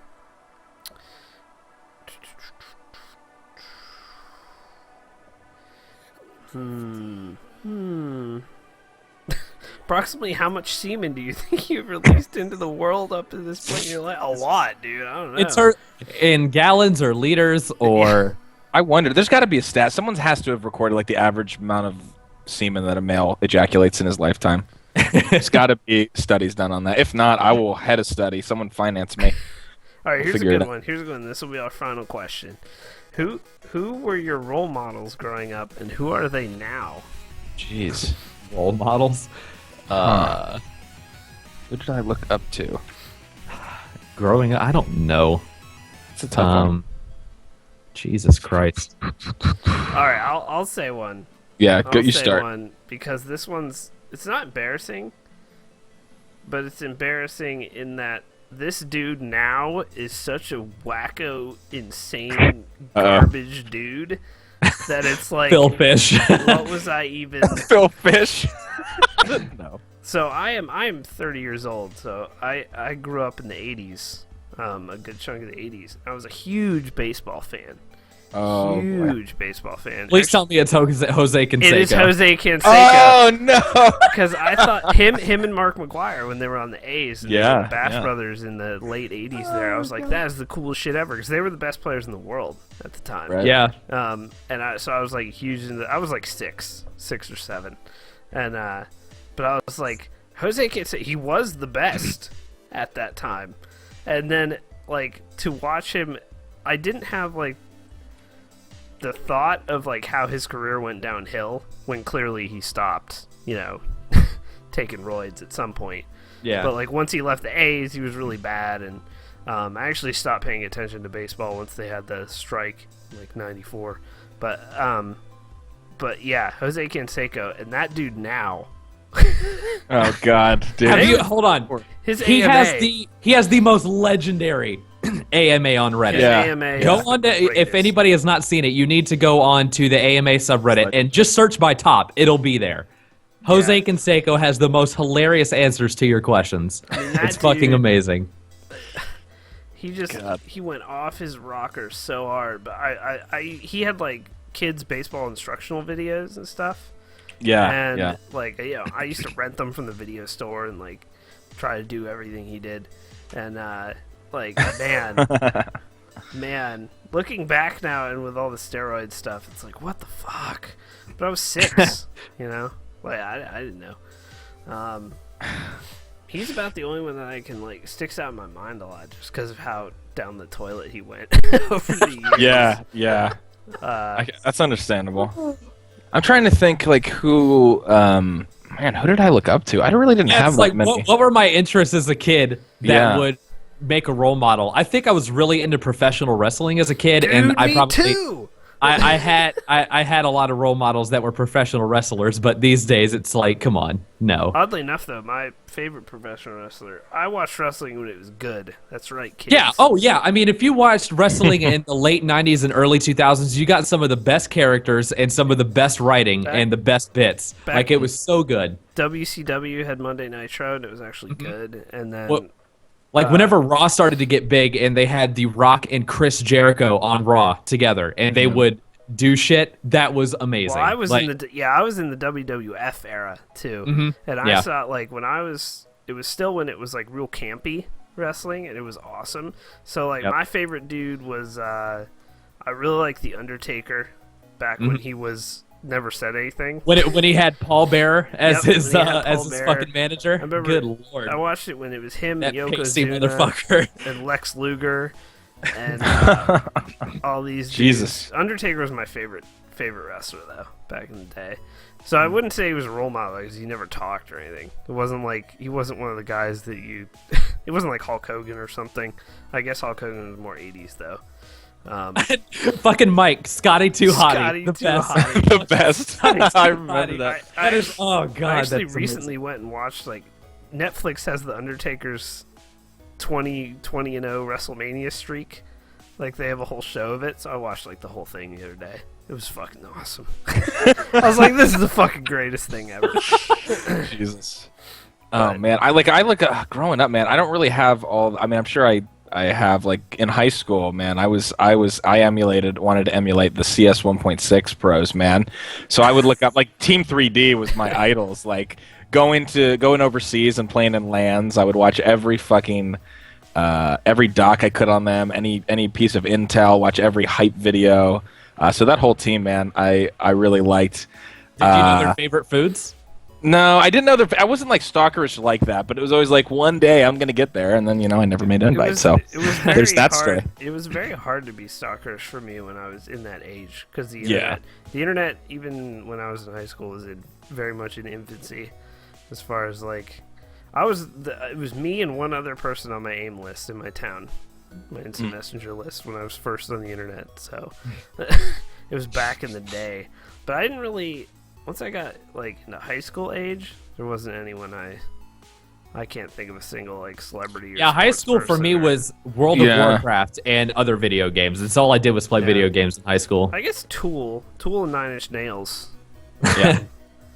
Approximately how much semen do you think you've released into the world up to this point in your life? A lot, dude. I don't know. It's in gallons or liters or. I wonder. There's got to be a stat. Someone has to have recorded like the average amount of semen that a male ejaculates in his lifetime. There's got to be studies done on that. If not, I will head a study. Someone finance me. All right, here's a figure it good out. one. Here's a good one. This will be our final question. Who were your role models growing up, and who are they now? Jeez. Role models. Who did I look up to? Growing up, I don't know. It's a tough one. Jesus Christ. All right, I'll say one. Yeah, I'll go. You say start. one because this one's it's not embarrassing, but it's embarrassing in that this dude now is such a wacko, insane, garbage dude that it's like Phil Fish. what was I even? Phil Fish. No. So I am 30 years old. So I grew up in the 80s, a good chunk of the 80s. I was a huge baseball fan. Oh, Huge baseball fan. Please tell me it's Jose Canseco. It is Jose Canseco. Oh no! Because I thought him and Mark McGuire when they were on the A's and Yeah, the Bash yeah. Brothers in the late 80s there, I was like, that is the coolest shit ever because they were the best players in the world at the time. Right. Yeah. So I was like huge into I was like six or seven. And but I was like, Jose Canseco, he was the best at that time. And then like to watch him, I didn't have like the thought of like how his career went downhill when clearly he stopped, taking roids at some point. Yeah. But like once he left the A's, he was really bad, and I actually stopped paying attention to baseball once they had the strike, like '94. But yeah, Jose Canseco and that dude now. Oh God, dude. Hold on. His He AMA, has the most legendary AMA on Reddit. his Yeah. AMA Go is on to, greatness. if anybody has not seen it, you need to go on to the AMA subreddit and just search by top. It'll be there. Jose Yeah. Canseco has the most hilarious answers to your questions. mean, that It's fucking dude- amazing. He went off his rocker so hard, but he had like kids baseball instructional videos and stuff. Yeah, And yeah. like I used to rent them from the video store and like try to do everything he did. And like man, looking back now and with all the steroid stuff, it's like what the fuck. But I was 6, Like I didn't know. He's about the only one that I can like sticks out in my mind a lot just because of how down the toilet he went over the years. Yeah. That's understandable. I'm trying to think like who. Man, who did I look up to? I really didn't have It's that like, many. what were my interests as a kid that Yeah. would make a role model? I think I was really into professional wrestling as a kid, Dude, and I me probably too. I had a lot of role models that were professional wrestlers, but these days it's like, come on, no. Oddly enough, though, my favorite professional wrestler, I watched wrestling when it was good. That's right, kids. Yeah. Oh, yeah. I mean, if you watched wrestling in the late '90s and early 2000s, you got some of the best characters and some of the best writing and the best bits. Like it was so good. WCW had Monday Nitro, and it was actually good. And then Well, Like whenever Raw started to get big, and they had The Rock and Chris Jericho on Raw together, and they would do shit, that was amazing. well, I was Like, in the WWF era too, and I Yeah. saw like it was still when it was like real campy wrestling, and it was awesome. So like Yep. my favorite dude was I really like the Undertaker back when he was never said anything. when he had Paul Bearer as Yep, his when he had Paul his Bearer. fucking manager. I remember Good lord, I watched it when it was him that and pasty Yokozuna motherfucker. and Lex Luger and all these Jesus. dudes. Undertaker was my favorite favorite wrestler though back in the day. So I wouldn't say he was a role model because he never talked or anything. It wasn't like he wasn't one of the guys that you. It wasn't like Hulk Hogan or something. I guess Hulk Hogan was more 80s though. Fucking Mike, Scotty Too Hottie, Scotty the Too best. Hottie. The best. I remember that. I Oh god, I actually that's recently amazing. went and watched like Netflix has the Undertaker's 20-0 WrestleMania streak. Like they have a whole show of it, so I watched like the whole thing the other day. It was fucking awesome. I was like, this is the fucking greatest thing ever. Jesus. Oh man, I growing up, man. I don't really have all. I mean, I'm sure I have like in high school, man. I wanted to emulate the CS 1.6 pros, man. So I would look up like Team 3D was my idols. Like going overseas and playing in LANs. I would watch every fucking every doc I could on them, any piece of intel, watch every hype video. So that whole team, man, I really liked. Did you know their favorite foods? No, I didn't know I wasn't like stalkerish like that, but it was always like one day I'm gonna get there, and then I never made an invite. So it was very there's that hard. story. It was very hard to be stalkerish for me when I was in that age because the internet, even when I was in high school, was very much in infancy. As far as like, it was me and one other person on my AIM list in my town, my instant messenger list when I was first on the internet. So it was back in the day, but I didn't really. Once I got like into high school age, there wasn't anyone I can't think of a single like celebrity. Or high school for me was World of Warcraft and other video games. That's all I did was play video games in high school. I guess Tool and Nine Inch Nails. Yeah.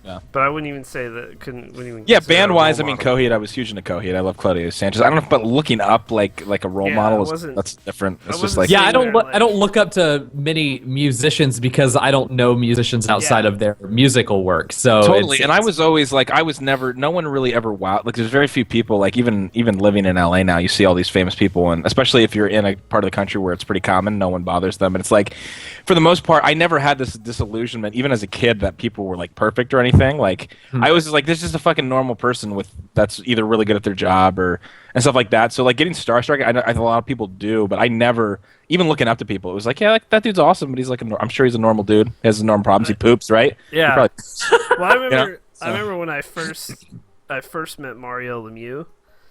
Yeah. But I wouldn't even say that. Wouldn't even. Yeah, consider band wise, a I role mean, model. Coheed. I was huge into Coheed. I love Claudio Sanchez. I don't know, but looking up like a role model that's different. It's just like I don't look up to many musicians because I don't know musicians outside of their musical work. So totally. And I was always like, no one really ever wowed. Like, there's very few people. Like even living in LA now, you see all these famous people, and especially if you're in a part of the country where it's pretty common, no one bothers them. And it's like, for the most part, I never had this disillusionment, even as a kid, that people were like perfect or anything. Like. I was just like, this is just a fucking normal person that's either really good at their job and stuff like that. So like getting starstruck, I know a lot of people do, but I never, even looking up to people, it was like, yeah, like, that dude's awesome, but he's like, I'm sure he's a normal dude. He has normal problems. He poops, right? Yeah. Well, I remember, So. I remember when I first met Mario Lemieux,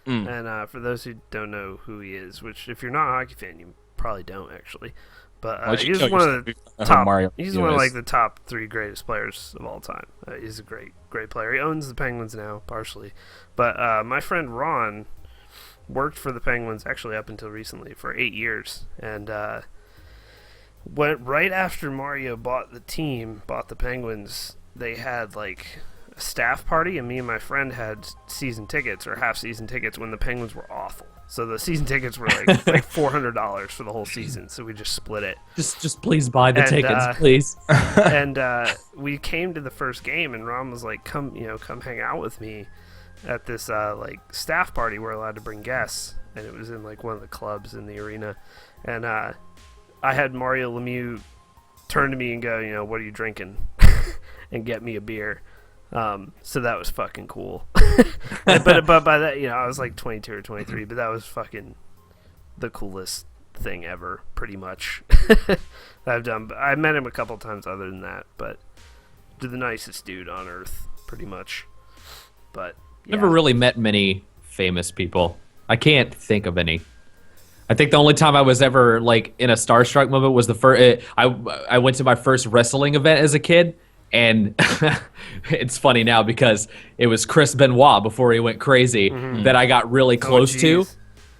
and for those who don't know who he is, which if you're not a hockey fan, you probably don't actually. But he's one of the top. He's one of like the top 3 greatest players of all time. He's a great player. He owns the Penguins now, partially. But my friend Ron worked for the Penguins actually up until recently for 8 years, and went right after Mario bought the Penguins. They had like a staff party, and me and my friend had season tickets or half season tickets when the Penguins were awful. So the season tickets were like $400 for the whole season. So we just split it. Just please buy the tickets, please. And we came to the first game, and Ron was like, "Come hang out with me at this like staff party. We're allowed to bring guests." And it was in like one of the clubs in the arena. And I had Mario Lemieux turn to me and go, "What are you drinking?" and get me a beer. So that was fucking cool. but by that, I was like 22 or 23, but that was fucking the coolest thing ever, pretty much, that I've done. But I met him a couple times other than that, but the nicest dude on earth, pretty much. But yeah. Never really met many famous people. I can't think of any. I think the only time I was ever like in a starstruck moment was the first. I went to my first wrestling event as a kid. And it's funny now because it was Chris Benoit before he went crazy that I got really close to.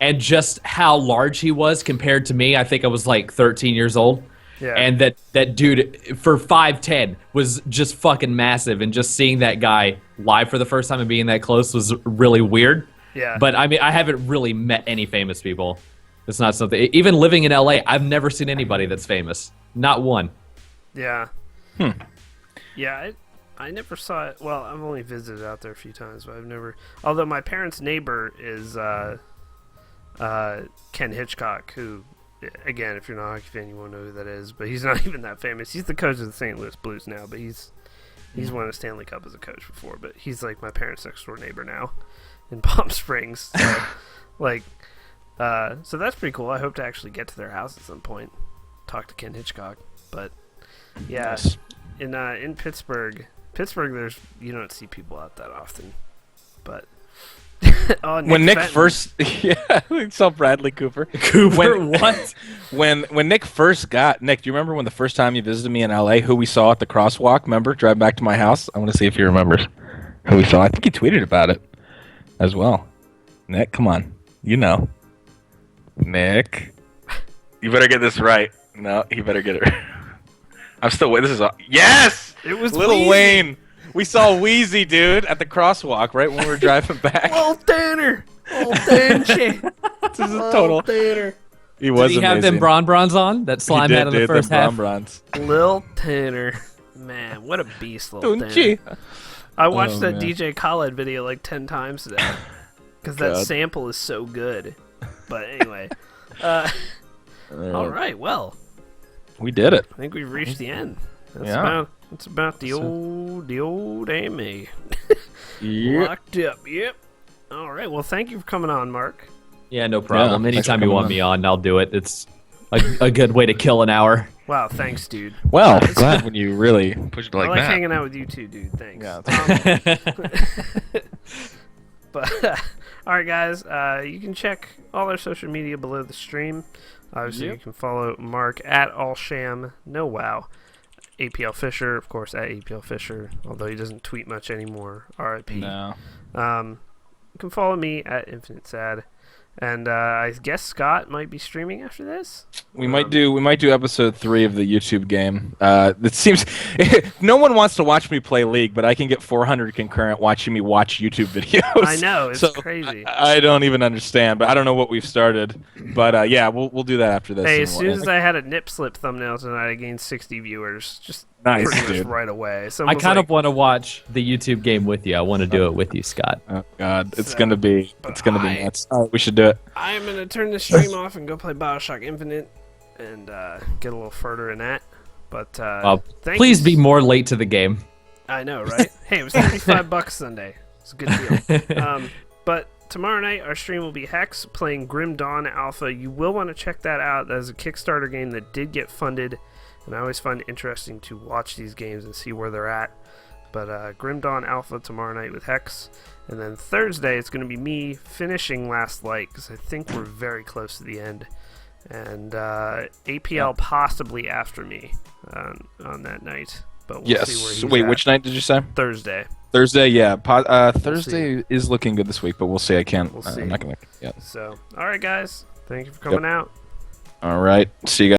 And just how large he was compared to me, I think I was like 13 years old. Yeah. And that dude for 5'10" was just fucking massive. And just seeing that guy live for the first time and being that close was really weird. Yeah. But I mean, I haven't really met any famous people. It's not something. Even living in LA, I've never seen anybody that's famous. Not one. Yeah. Yeah, I never saw it. Well, I've only visited out there a few times, but I've never. Although my parents' neighbor is Ken Hitchcock, who, again, if you're not a hockey fan, you won't know who that is. But he's not even that famous. He's the coach of the St. Louis Blues now, but he's won a Stanley Cup as a coach before. But he's like my parents' next door neighbor now in Palm Springs. So, so that's pretty cool. I hope to actually get to their house at some point, talk to Ken Hitchcock, but. Yeah, Yes. in Pittsburgh, there's you don't see people out that often, but When Nick Fenton. first, yeah, we saw Bradley Cooper. What? When Nick first got Nick, do you remember when the first time you visited me in LA? Who we saw at the crosswalk? Remember, drive back to my house. I want to see if he remembers who we saw. I think he tweeted about it as well. Nick, come on, you know, Nick, you better get this right. No, he better get it right. I'm still waiting. This is yes. It was Little Wheezy. Wayne. We saw Wheezy, dude, at the crosswalk right when we were driving back. Little Tanner. Little Tanner. This is a total. Tanner. He was Did he have them amazing. bronze on that Slime He had in the did, first half? bronze. Lil Tanner. Man, what a beast, Lil Don't Tanner. you? I watched that man. DJ Khaled video like 10 times today. Because that God. sample is so good. But anyway. All right, well, We did it. I think we've reached the end. Yeah. That's about the old AMA. Yep. Locked up, yep. All right, well, thank you for coming on, Mark. Yeah, no problem. thanks for Anytime you coming want on. me on, I'll do it. It's a good way to kill an hour. Wow, thanks, dude. Well, glad when you really pushed it I like like that. hanging out with you too, dude. Thanks. Yeah, But all right, guys, you can check all our social media below the stream. Obviously, Yep. you can follow Mark at AllShamNoWow. APL Fisher, of course, at APL Fisher, although he doesn't tweet much anymore. RIP. No. You can follow me at Infinite Sad. And I guess Scott might be streaming after this. We might do episode 3 of the YouTube game. It seems no one wants to watch me play League, but I can get 400 concurrent watching me watch YouTube videos. I know, it's So, crazy. I don't even understand, but I don't know what we've started. But yeah, we'll do that after this. Hey, and as soon as I had a nip slip thumbnail tonight, I gained 60 viewers. Just Nice, pretty much dude. right away. I Someone was kind like, of want to watch the YouTube game with you. I want to do it with you, Scott. Oh God, it's So, gonna be but nuts. All right, we should do it. I'm going to turn the stream off and go play Bioshock Infinite and get a little further in that. But thank Please you. be more late to the game. I know, right? Hey, it was $35 Sunday. It's a good deal. But tomorrow night, our stream will be Hex playing Grim Dawn Alpha. You will want to check that out. That is a Kickstarter game that did get funded, and I always find it interesting to watch these games and see where they're at. But Grim Dawn Alpha tomorrow night with Hex. And then Thursday, it's going to be me finishing Last Light, because I think we're very close to the end. And APL possibly after me on that night. But we'll see where Yes. he's Wait, at. which night did you say? Thursday. Thursday. Yeah. Thursday is looking good this week, but we'll see. I can't. We'll see. I'm not gonna. Yeah. So, all right, guys. Thank you for coming out. All right. See you guys.